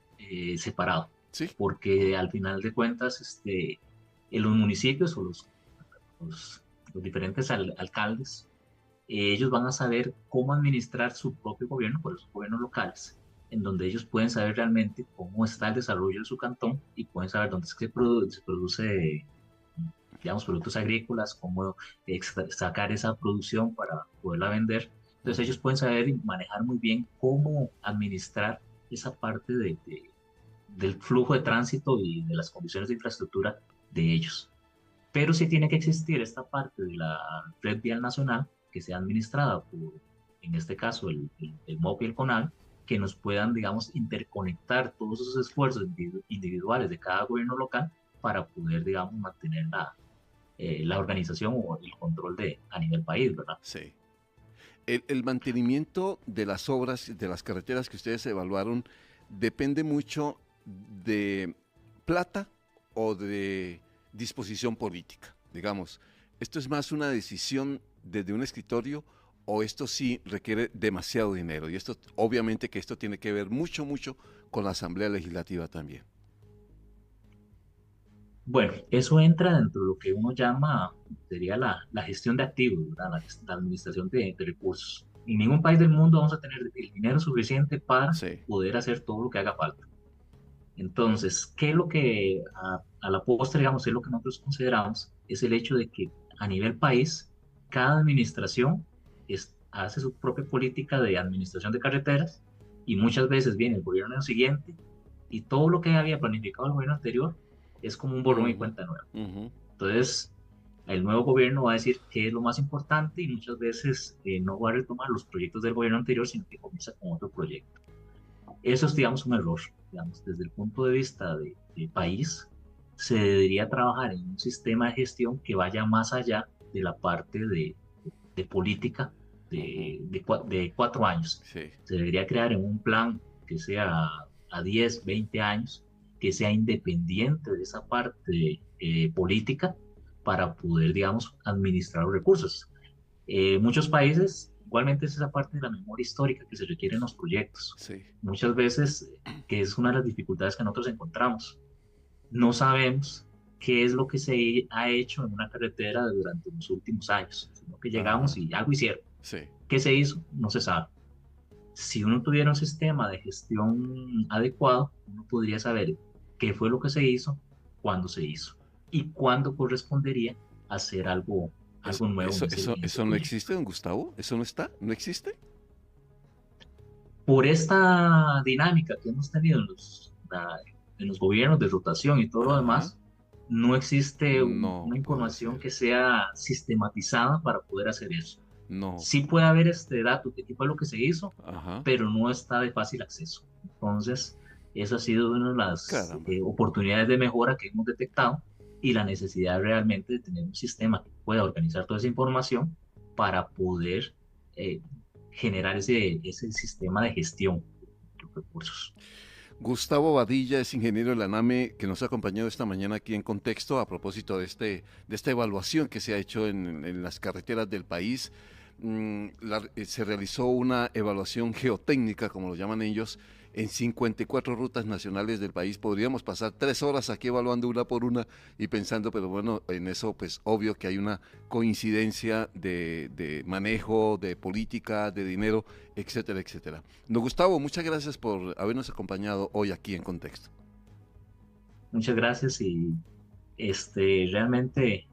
separado, porque al final de cuentas, en los municipios o los diferentes alcaldes, ellos van a saber cómo administrar su propio gobierno, por esos gobiernos locales, en donde ellos pueden saber realmente cómo está el desarrollo de su cantón y pueden saber dónde es que se produce, digamos, productos agrícolas, cómo sacar esa producción para poderla vender. Entonces ellos pueden saber y manejar muy bien cómo administrar esa parte del flujo de tránsito y de las condiciones de infraestructura de ellos. Pero sí tiene que existir esta parte de la red vial nacional que sea administrada por, en este caso, el MOP y el CONAL, que nos puedan, digamos, interconectar todos esos esfuerzos individuales de cada gobierno local para poder, digamos, mantener la organización o el control a nivel país, ¿verdad? Sí. El mantenimiento de las obras, de las carreteras que ustedes evaluaron, depende mucho de plata o de disposición política, digamos. ¿Esto es más una decisión desde un escritorio o esto sí requiere demasiado dinero? Y esto, obviamente que esto tiene que ver mucho con la Asamblea Legislativa también. Bueno, eso entra dentro de lo que uno llama, sería la gestión de activos, ¿verdad? La administración de recursos. En ningún país del mundo vamos a tener el dinero suficiente para poder hacer todo lo que haga falta. Entonces, ¿qué es lo que a la postre, digamos, es lo que nosotros consideramos? Es el hecho de que a nivel país, cada administración hace su propia política de administración de carreteras y muchas veces viene el gobierno siguiente y todo lo que había planificado el gobierno anterior es como un borrón y cuenta nueva. Entonces, el nuevo gobierno va a decir qué es lo más importante y muchas veces no va a retomar los proyectos del gobierno anterior, sino que comienza con otro proyecto. Eso es, digamos, un error. Digamos, desde el punto de vista de país, se debería trabajar en un sistema de gestión que vaya más allá de la parte de política de 4 años. Se debería crear en un plan que sea a 10, 20 años, que sea independiente de esa parte política para poder, digamos, administrar los recursos. Muchos países, igualmente es esa parte de la memoria histórica que se requiere en los proyectos. Muchas veces, que es una de las dificultades que nosotros encontramos, no sabemos qué es lo que se ha hecho en una carretera durante los últimos años, sino que llegamos y algo hicieron. ¿Qué se hizo? No se sabe. Si uno tuviera un sistema de gestión adecuado, uno podría saber qué fue lo que se hizo, cuándo se hizo y cuándo correspondería hacer algo nuevo. ¿Eso no existe, don Gustavo? ¿Eso no está? ¿No existe? Por esta dinámica que hemos tenido en los gobiernos de rotación y todo lo demás, no existe una información que sea sistematizada para poder hacer eso. Sí puede haber dato de qué fue lo que se hizo, pero no está de fácil acceso. Entonces, eso ha sido una de las oportunidades de mejora que hemos detectado y la necesidad realmente de tener un sistema que pueda organizar toda esa información para poder generar ese sistema de gestión de los recursos. Gustavo Badilla es ingeniero de la ANAME que nos ha acompañado esta mañana aquí en Contexto a propósito de esta evaluación que se ha hecho en las carreteras del país. Se realizó una evaluación geotécnica, como lo llaman ellos, en 54 rutas nacionales del país. Podríamos pasar 3 horas aquí evaluando una por una y pensando, pero bueno, en eso pues obvio que hay una coincidencia de manejo, de política, de dinero, etcétera, etcétera. Don Gustavo, muchas gracias por habernos acompañado hoy aquí en Contexto. Muchas gracias y realmente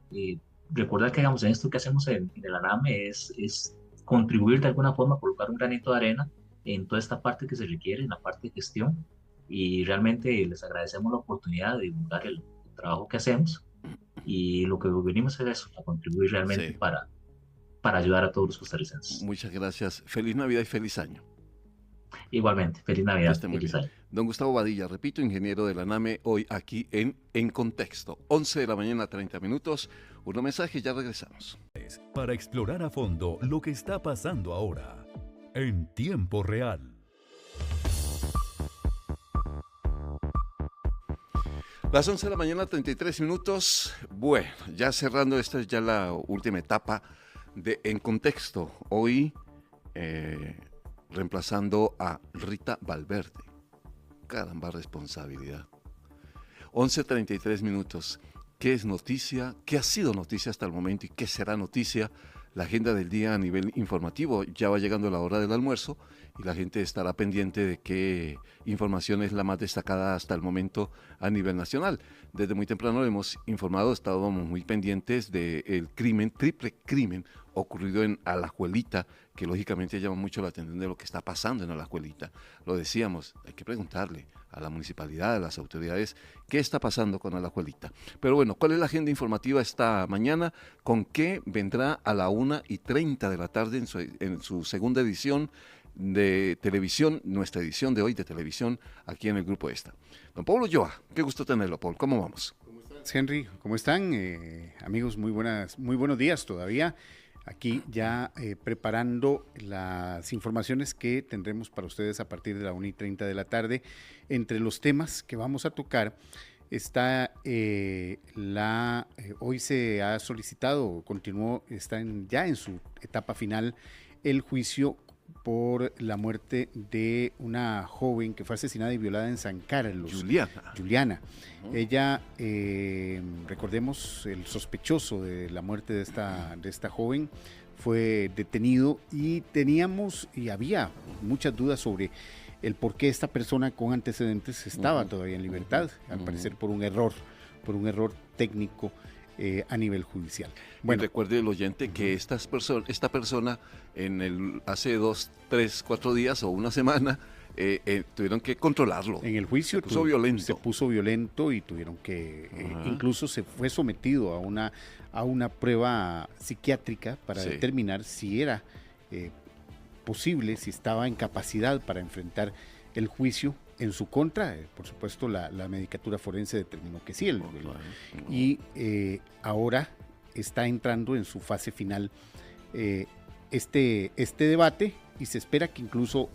recordar que digamos, en esto que hacemos en el ANAME es contribuir de alguna forma, colocar un granito de arena en toda esta parte que se requiere, en la parte de gestión, y realmente les agradecemos la oportunidad de divulgar el trabajo que hacemos, y lo que venimos a eso, a contribuir realmente para ayudar a todos los costarricenses. Muchas gracias, feliz Navidad y feliz año. Igualmente, feliz Navidad, feliz año. Don Gustavo Badilla, repito, ingeniero de la ANAME, hoy aquí en Contexto, 11 de la mañana, 30 minutos, un mensaje y ya regresamos. Para explorar a fondo lo que está pasando ahora. En tiempo real. Las 11 de la mañana, 33 minutos. Bueno, ya cerrando, esta es ya la última etapa de En Contexto. Hoy reemplazando a Rita Valverde. Caramba, responsabilidad. 11:33 minutos. ¿Qué es noticia? ¿Qué ha sido noticia hasta el momento y qué será noticia? La agenda del día a nivel informativo. Ya va llegando la hora del almuerzo y la gente estará pendiente de qué información es la más destacada hasta el momento a nivel nacional. Desde muy temprano hemos informado, estábamos muy pendientes del triple crimen ocurrido en Alajuelita, que lógicamente llama mucho la atención de lo que está pasando en Alajuelita. Lo decíamos, hay que preguntarle a la municipalidad, a las autoridades, qué está pasando con Alajuelita. Pero bueno, ¿cuál es la agenda informativa esta mañana? ¿Con qué vendrá a la 1:30 de la tarde en su segunda edición de televisión, nuestra edición de hoy de televisión, aquí en el Grupo Esta? Don Pablo Ulloa, qué gusto tenerlo, Paul. ¿Cómo vamos? ¿Cómo estás, Henry? ¿Cómo están? Amigos, muy buenos días todavía. Aquí ya preparando las informaciones que tendremos para ustedes a partir de la 1:30 de la tarde. Entre los temas que vamos a tocar está hoy se ha solicitado, está ya en su etapa final, el juicio por la muerte de una joven que fue asesinada y violada en San Carlos. Juliana. Ella, recordemos, el sospechoso de la muerte de esta joven fue detenido y había muchas dudas sobre el por qué esta persona con antecedentes estaba todavía en libertad, al parecer por un error técnico a nivel judicial. Bueno, y recuerde el oyente que esta persona hace 2, 3, 4 días o una semana tuvieron que controlarlo. En el juicio se puso violento y tuvieron que, incluso se fue sometido a una prueba psiquiátrica para determinar si era posible, si estaba en capacidad para enfrentar el juicio en su contra. Por supuesto, la medicatura forense determinó que sí. Y ahora está entrando en su fase final este debate, y se espera que incluso,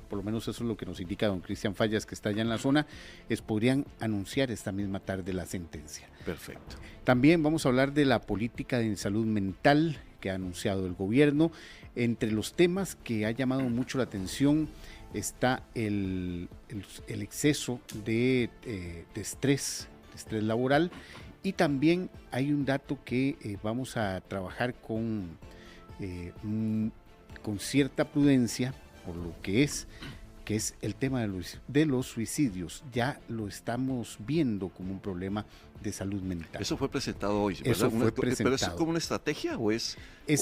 por lo menos eso es lo que nos indica don Cristian Fallas, que está allá en la zona, podrían anunciar esta misma tarde la sentencia. Perfecto. También vamos a hablar de la política de salud mental que ha anunciado el gobierno. Entre los temas que ha llamado mucho la atención está el exceso de estrés laboral, y también hay un dato que vamos a trabajar con cierta prudencia, por lo que es el tema de los suicidios. Ya lo estamos viendo como un problema de salud mental. Eso fue presentado hoy, ¿verdad? Eso fue presentado. ¿Pero es como una estrategia o es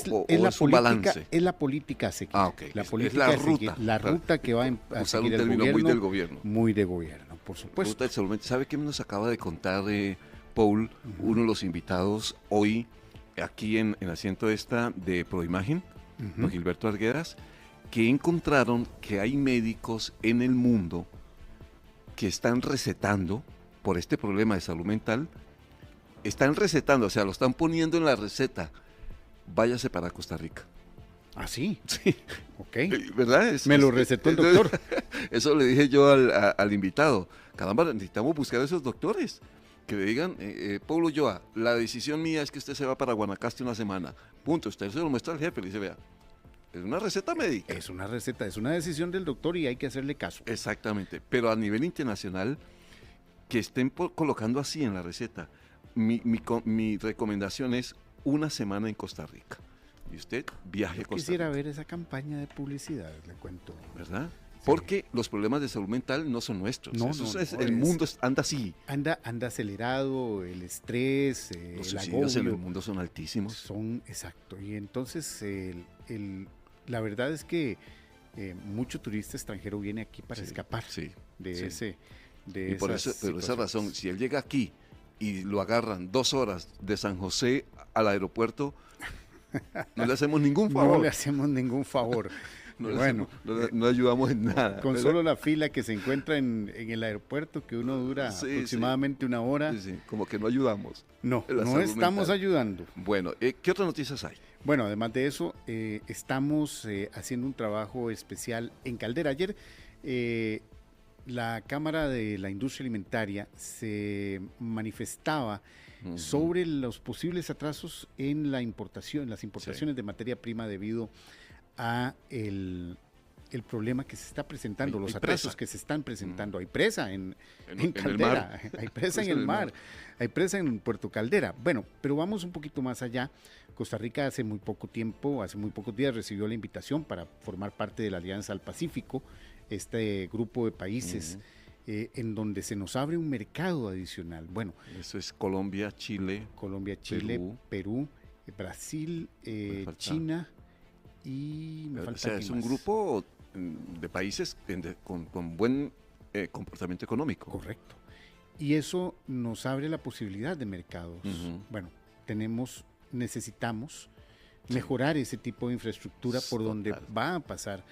un balance? Es la política a seguir. Es la ruta. La ruta que va a seguir el gobierno. Muy del gobierno. Muy de gobierno, por supuesto. Ruta de salud mental. ¿Sabe qué nos acaba de contar Paul, uno de los invitados hoy aquí en el asiento de Proimagen, don Gilberto Arguedas, que encontraron que hay médicos en el mundo que están recetando por este problema de salud mental, o sea, lo están poniendo en la receta: váyase para Costa Rica. ¿Ah, sí? Sí. Ok. ¿Verdad? Me lo recetó el doctor. Eso le dije yo al invitado. Caramba, necesitamos buscar a esos doctores que le digan, Paulo Ulloa, la decisión mía es que usted se va para Guanacaste una semana. Punto. Usted se lo muestra al jefe y le dice, vea, es una receta médica. Es una receta, es una decisión del doctor y hay que hacerle caso. Exactamente. Pero a nivel internacional, que estén colocando así en la receta. Mi recomendación es una semana en Costa Rica. Y usted viaje a Costa Rica. Quisiera ver esa campaña de publicidad, le cuento. ¿Verdad? Sí. Porque los problemas de salud mental no son nuestros. El mundo anda así. Anda acelerado, el estrés, los suicidios en el mundo son altísimos. Exacto. Y entonces la verdad es que mucho turista extranjero viene aquí para escapar de ese... Y por esa razón, si él llega aquí y lo agarran 2 horas de San José al aeropuerto, no le hacemos ningún favor. No le hacemos ningún favor. No ayudamos en nada. Con solo la fila que se encuentra en el aeropuerto, que uno dura aproximadamente 1 hora. Como que no ayudamos. No estamos ayudando. Bueno, ¿qué otras noticias hay? Bueno, además de eso, estamos haciendo un trabajo especial en Caldera. Ayer la Cámara de la Industria Alimentaria se manifestaba sobre los posibles atrasos en las importaciones de materia prima debido a el problema que se está presentando, los atrasos que se están presentando. Hay presa en Caldera, hay presa en el mar, hay presa en Puerto Caldera. Bueno, pero vamos un poquito más allá. Costa Rica hace muy pocos días recibió la invitación para formar parte de la Alianza del Pacífico, este grupo de países en donde se nos abre un mercado adicional. Bueno, eso es Colombia, Chile, Perú, Brasil, China y me falta. O sea, es un grupo de países con buen comportamiento económico. Correcto. Y eso nos abre la posibilidad de mercados. Bueno, necesitamos mejorar ese tipo de infraestructura por donde va a pasar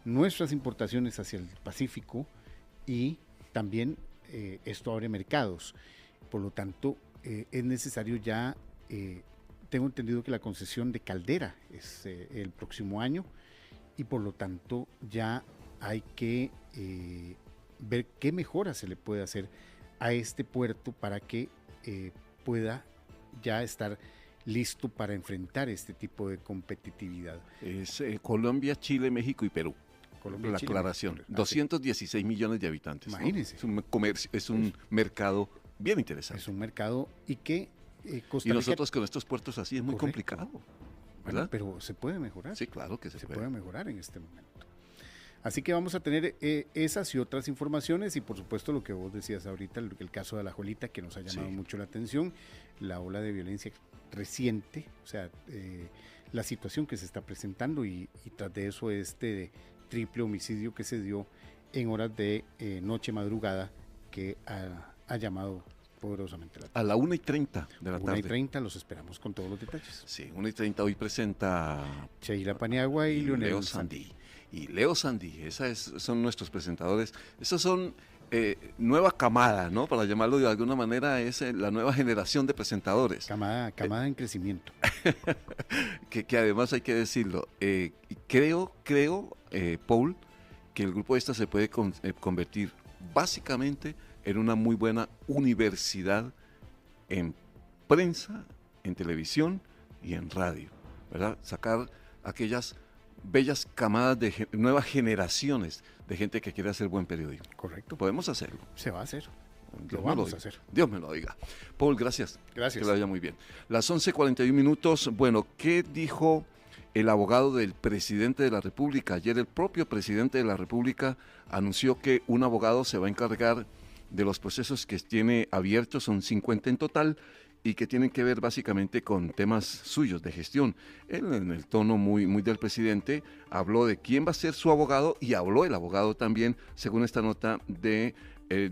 nuestras importaciones hacia el Pacífico, y también esto abre mercados. Por lo tanto, es necesario ya, tengo entendido que la concesión de Caldera es el próximo año, y por lo tanto ya hay que ver qué mejora se le puede hacer a este puerto para que pueda ya estar listo para enfrentar este tipo de competitividad. Es Colombia, Chile, México y Perú. Colombia, la Chile, aclaración. México. 216 millones de habitantes. Imagínense. ¿No? Es un comercio, es un mercado bien interesante. Es un mercado y que Costa Rica... Y nosotros con estos puertos así es muy complicado. ¿Verdad? Bueno, pero se puede mejorar. Sí, claro que se puede mejorar en este momento. Así que vamos a tener esas y otras informaciones y por supuesto lo que vos decías ahorita, el caso de la Jolita que nos ha llamado mucho la atención, la ola de violencia reciente, o sea, la situación que se está presentando y tras de eso este triple homicidio que se dio en horas de noche madrugada que ha llamado poderosamente la atención. A la 1:30 de la tarde. 1:30 los esperamos con todos los detalles. Sí, 1:30 hoy presenta Sheila Paniagua y Leo Sandy. Y Leo Sandy, son nuestros presentadores. Esos son nueva camada, ¿no? Para llamarlo de alguna manera, es la nueva generación de presentadores. Camada en crecimiento. que además hay que decirlo, creo, Paul, que el grupo se puede convertir básicamente en una muy buena universidad en prensa, en televisión y en radio, ¿verdad? Sacar aquellas bellas camadas de nuevas generaciones de gente que quiere hacer buen periodismo. Correcto. Podemos hacerlo. Se va a hacer. Lo vamos a hacer. Dios me lo diga. Paul, gracias. Gracias. Que lo vaya muy bien. Las 11:41. Bueno, ¿qué dijo el abogado del presidente de la República? Ayer el propio presidente de la República anunció que un abogado se va a encargar de los procesos que tiene abiertos, son 50 en total, y que tienen que ver básicamente con temas suyos de gestión. Él, en el tono muy del presidente, habló de quién va a ser su abogado y habló el abogado también, según esta nota de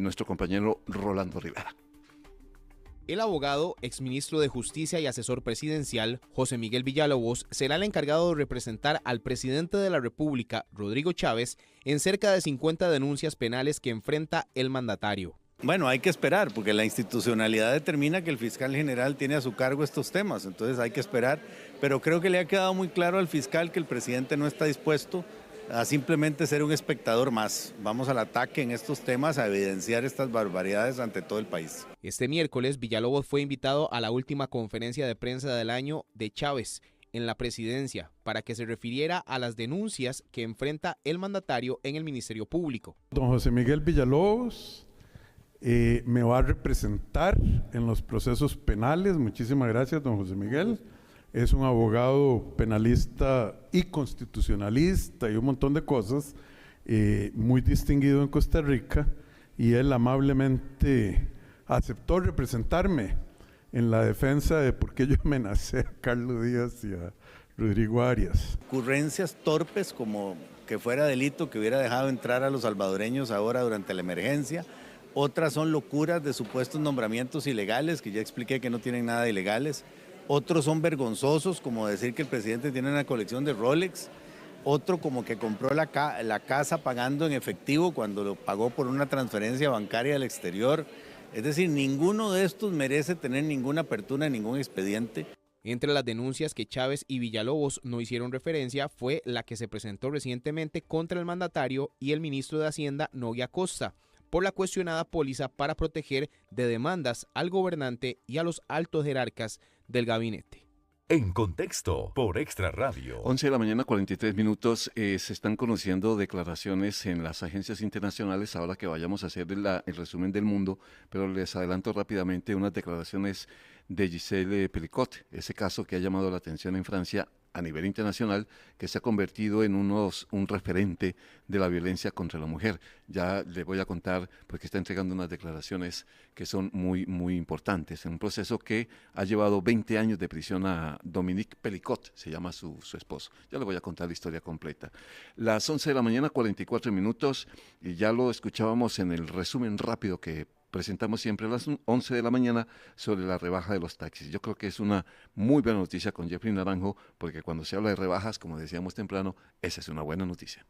nuestro compañero Rolando Rivera. El abogado, exministro de Justicia y asesor presidencial, José Miguel Villalobos, será el encargado de representar al presidente de la República, Rodrigo Chávez, en cerca de 50 denuncias penales que enfrenta el mandatario. Bueno, hay que esperar, porque la institucionalidad determina que el fiscal general tiene a su cargo estos temas, entonces hay que esperar, pero creo que le ha quedado muy claro al fiscal que el presidente no está dispuesto a simplemente ser un espectador más. Vamos al ataque en estos temas, a evidenciar estas barbaridades ante todo el país. Este miércoles, Villalobos fue invitado a la última conferencia de prensa del año de Chávez en la presidencia para que se refiriera a las denuncias que enfrenta el mandatario en el Ministerio Público. Don José Miguel Villalobos me va a representar en los procesos penales. Muchísimas gracias, don José Miguel. Es un abogado penalista y constitucionalista y un montón de cosas, muy distinguido en Costa Rica, y él amablemente aceptó representarme en la defensa de por qué yo amenacé a Carlos Díaz y a Rodrigo Arias. Ocurrencias torpes como que fuera delito que hubiera dejado entrar a los salvadoreños ahora durante la emergencia. Otras son locuras de supuestos nombramientos ilegales, que ya expliqué que no tienen nada de ilegales. Otros son vergonzosos, como decir que el presidente tiene una colección de Rolex. Otro como que compró la casa pagando en efectivo cuando lo pagó por una transferencia bancaria al exterior. Es decir, ninguno de estos merece tener ninguna apertura en ningún expediente. Entre las denuncias que Chávez y Villalobos no hicieron referencia fue la que se presentó recientemente contra el mandatario y el ministro de Hacienda, Noguia Costa, por la cuestionada póliza para proteger de demandas al gobernante y a los altos jerarcas del gabinete. En Contexto, por Extra Radio. 11:43. Se están conociendo declaraciones en las agencias internacionales, ahora que vayamos a hacer el resumen del mundo, pero les adelanto rápidamente unas declaraciones de Gisèle Pelicot, ese caso que ha llamado la atención en Francia a nivel internacional, que se ha convertido en un referente de la violencia contra la mujer. Ya les voy a contar, porque está entregando unas declaraciones que son muy importantes, en un proceso que ha llevado 20 años de prisión a Dominique Pelicot, se llama su esposo. Ya les voy a contar la historia completa. Las 11:44, y ya lo escuchábamos en el resumen rápido que presentamos siempre a las 11 de la mañana sobre la rebaja de los taxis. Yo creo que es una muy buena noticia con Jeffrey Naranjo, porque cuando se habla de rebajas, como decíamos temprano, esa es una buena noticia.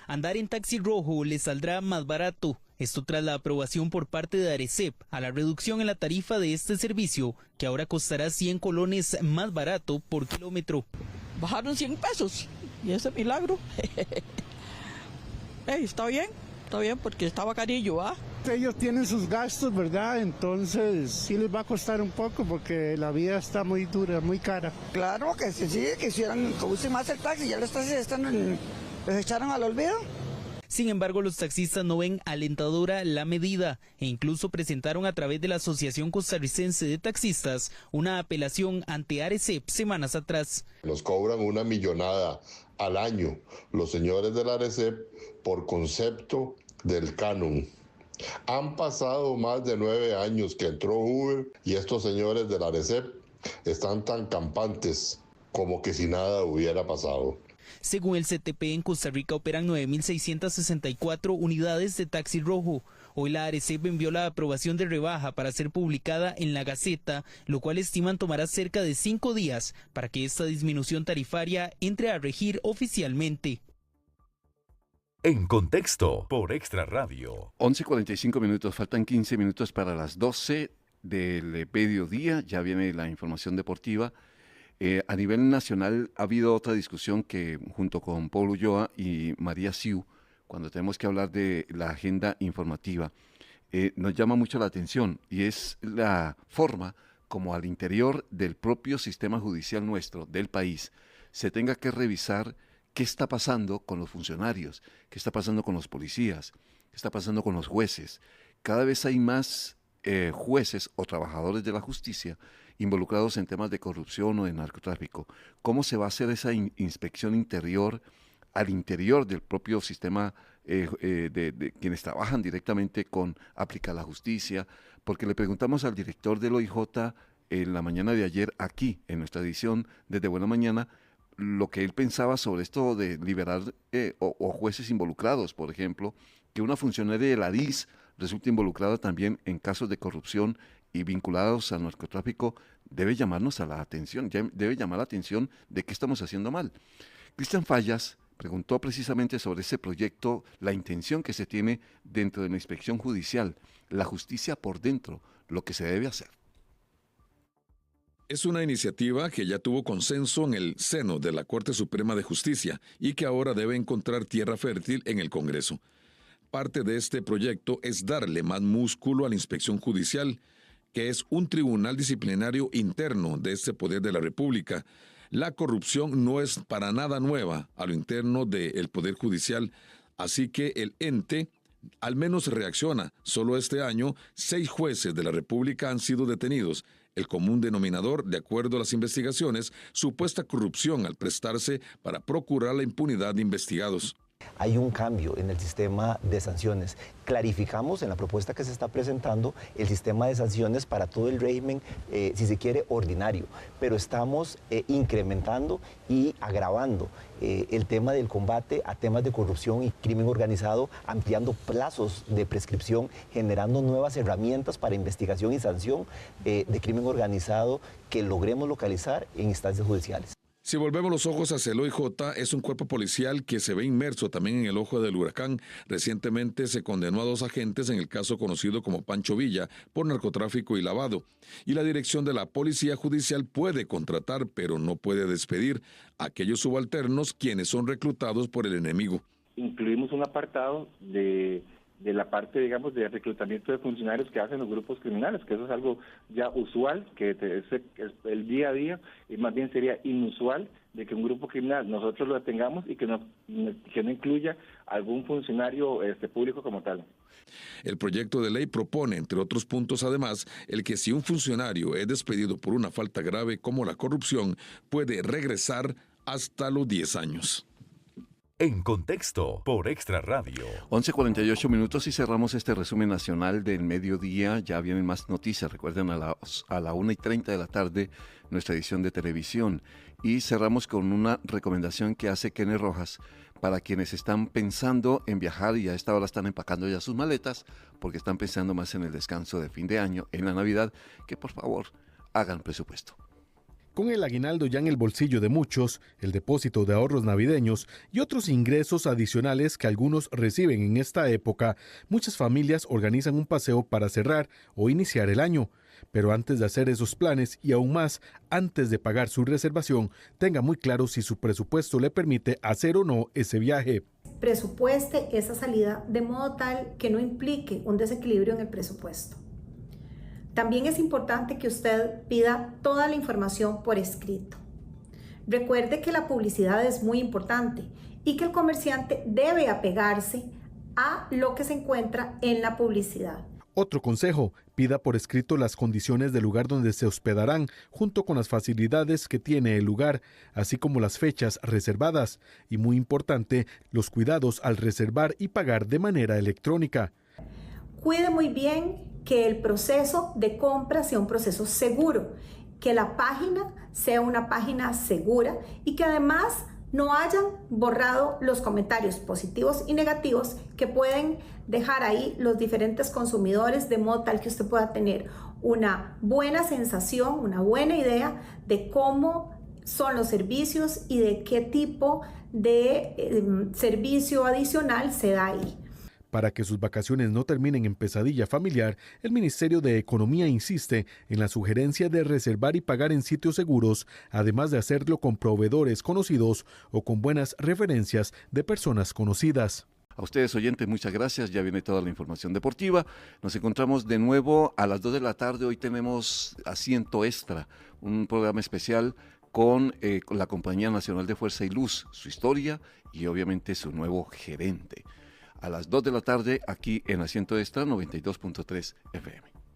Andar en taxi rojo le saldrá más barato. Esto tras la aprobación por parte de Arecep a la reducción en la tarifa de este servicio, que ahora costará 100 colones más barato por kilómetro. Bajaron 100 pesos y ese milagro. Está bien. Está bien, porque estaba carillo, ¿va? Ellos tienen sus gastos, ¿verdad? Entonces sí les va a costar un poco porque la vida está muy dura, muy cara. Claro que sí, que hicieran, que usen más el taxi, ya los taxis les echaron al olvido. Sin embargo, los taxistas no ven alentadora la medida e incluso presentaron a través de la Asociación Costarricense de Taxistas una apelación ante ARECEP semanas atrás. Nos cobran una millonada al año los señores de la ARECEP por concepto del canon. Han pasado más de 9 años que entró Uber y estos señores de la ARECEP están tan campantes como que si nada hubiera pasado. Según el CTP, en Costa Rica operan 9.664 unidades de taxi rojo. Hoy la ARECEP envió la aprobación de rebaja para ser publicada en la Gaceta, lo cual estiman tomará cerca de 5 días para que esta disminución tarifaria entre a regir oficialmente. En Contexto, por Extra Radio. 11:45 minutos, faltan 15 minutos para las 12 del mediodía. Ya viene la información deportiva. A nivel nacional ha habido otra discusión que junto con Paul Ulloa y María Siu, cuando tenemos que hablar de la agenda informativa, nos llama mucho la atención y es la forma como al interior del propio sistema judicial nuestro, del país, se tenga que revisar qué está pasando con los funcionarios, qué está pasando con los policías, qué está pasando con los jueces. Cada vez hay más jueces o trabajadores de la justicia involucrados en temas de corrupción o de narcotráfico. ¿Cómo se va a hacer esa inspección interior al interior del propio sistema de quienes trabajan directamente con aplicar la justicia? Porque le preguntamos al director del OIJ en la mañana de ayer aquí, en nuestra edición Desde Buena Mañana, lo que él pensaba sobre esto de liberar o jueces involucrados, por ejemplo, que una funcionaria de la DIS resulta involucrada también en casos de corrupción y vinculados al narcotráfico, debe llamarnos a la atención, debe llamar la atención de qué estamos haciendo mal. Cristian Fallas preguntó precisamente sobre ese proyecto, la intención que se tiene dentro de la inspección judicial, la justicia por dentro, lo que se debe hacer. Es una iniciativa que ya tuvo consenso en el seno de la Corte Suprema de Justicia y que ahora debe encontrar tierra fértil en el Congreso. Parte de este proyecto es darle más músculo a la inspección judicial, que es un tribunal disciplinario interno de este poder de la República. La corrupción no es para nada nueva a lo interno del Poder Judicial, así que el ente al menos reacciona. Solo este año, 6 jueces de la República han sido detenidos. El común denominador, de acuerdo a las investigaciones, supuesta corrupción al prestarse para procurar la impunidad de investigados. Hay un cambio en el sistema de sanciones. Clarificamos en la propuesta que se está presentando el sistema de sanciones para todo el régimen, si se quiere, ordinario, pero estamos incrementando y agravando el tema del combate a temas de corrupción y crimen organizado, ampliando plazos de prescripción, generando nuevas herramientas para investigación y sanción de crimen organizado que logremos localizar en instancias judiciales. Si volvemos los ojos hacia el OIJ, es un cuerpo policial que se ve inmerso también en el ojo del huracán. Recientemente se condenó a 2 agentes en el caso conocido como Pancho Villa por narcotráfico y lavado. Y la dirección de la Policía Judicial puede contratar, pero no puede despedir a aquellos subalternos quienes son reclutados por el enemigo. Incluimos un apartado de la parte, digamos, de reclutamiento de funcionarios que hacen los grupos criminales, que eso es algo ya usual, que es el día a día, y más bien sería inusual de que un grupo criminal nosotros lo detengamos y que no incluya algún funcionario público como tal. El proyecto de ley propone, entre otros puntos además, el que si un funcionario es despedido por una falta grave como la corrupción, puede regresar hasta los 10 años. En Contexto, por Extra Radio. 11:48 minutos y cerramos este resumen nacional del mediodía. Ya vienen más noticias. Recuerden a la 1:30 de la tarde nuestra edición de televisión. Y cerramos con una recomendación que hace Kenny Rojas para quienes están pensando en viajar y a esta hora están empacando ya sus maletas porque están pensando más en el descanso de fin de año, en la Navidad, que por favor hagan presupuesto. Con el aguinaldo ya en el bolsillo de muchos, el depósito de ahorros navideños y otros ingresos adicionales que algunos reciben en esta época, muchas familias organizan un paseo para cerrar o iniciar el año. Pero antes de hacer esos planes y aún más, antes de pagar su reservación, tenga muy claro si su presupuesto le permite hacer o no ese viaje. presupueste esa salida de modo tal que no implique un desequilibrio en el presupuesto. También es importante que usted pida toda la información por escrito. Recuerde que la publicidad es muy importante y que el comerciante debe apegarse a lo que se encuentra en la publicidad. Otro consejo, pida por escrito las condiciones del lugar donde se hospedarán, junto con las facilidades que tiene el lugar, así como las fechas reservadas y, muy importante, los cuidados al reservar y pagar de manera electrónica. Cuide muy bien que el proceso de compra sea un proceso seguro, que la página sea una página segura y que además no hayan borrado los comentarios positivos y negativos que pueden dejar ahí los diferentes consumidores, de modo tal que usted pueda tener una buena sensación, una buena idea de cómo son los servicios y de qué tipo de servicio adicional se da ahí. Para que sus vacaciones no terminen en pesadilla familiar, el Ministerio de Economía insiste en la sugerencia de reservar y pagar en sitios seguros, además de hacerlo con proveedores conocidos o con buenas referencias de personas conocidas. A ustedes, oyentes, muchas gracias. Ya viene toda la información deportiva. Nos encontramos de nuevo a las 2 de la tarde. Hoy tenemos Asiento Extra, un programa especial con la Compañía Nacional de Fuerza y Luz, su historia y obviamente su nuevo gerente. A las 2 de la tarde aquí en Asiento Extra 92.3 FM.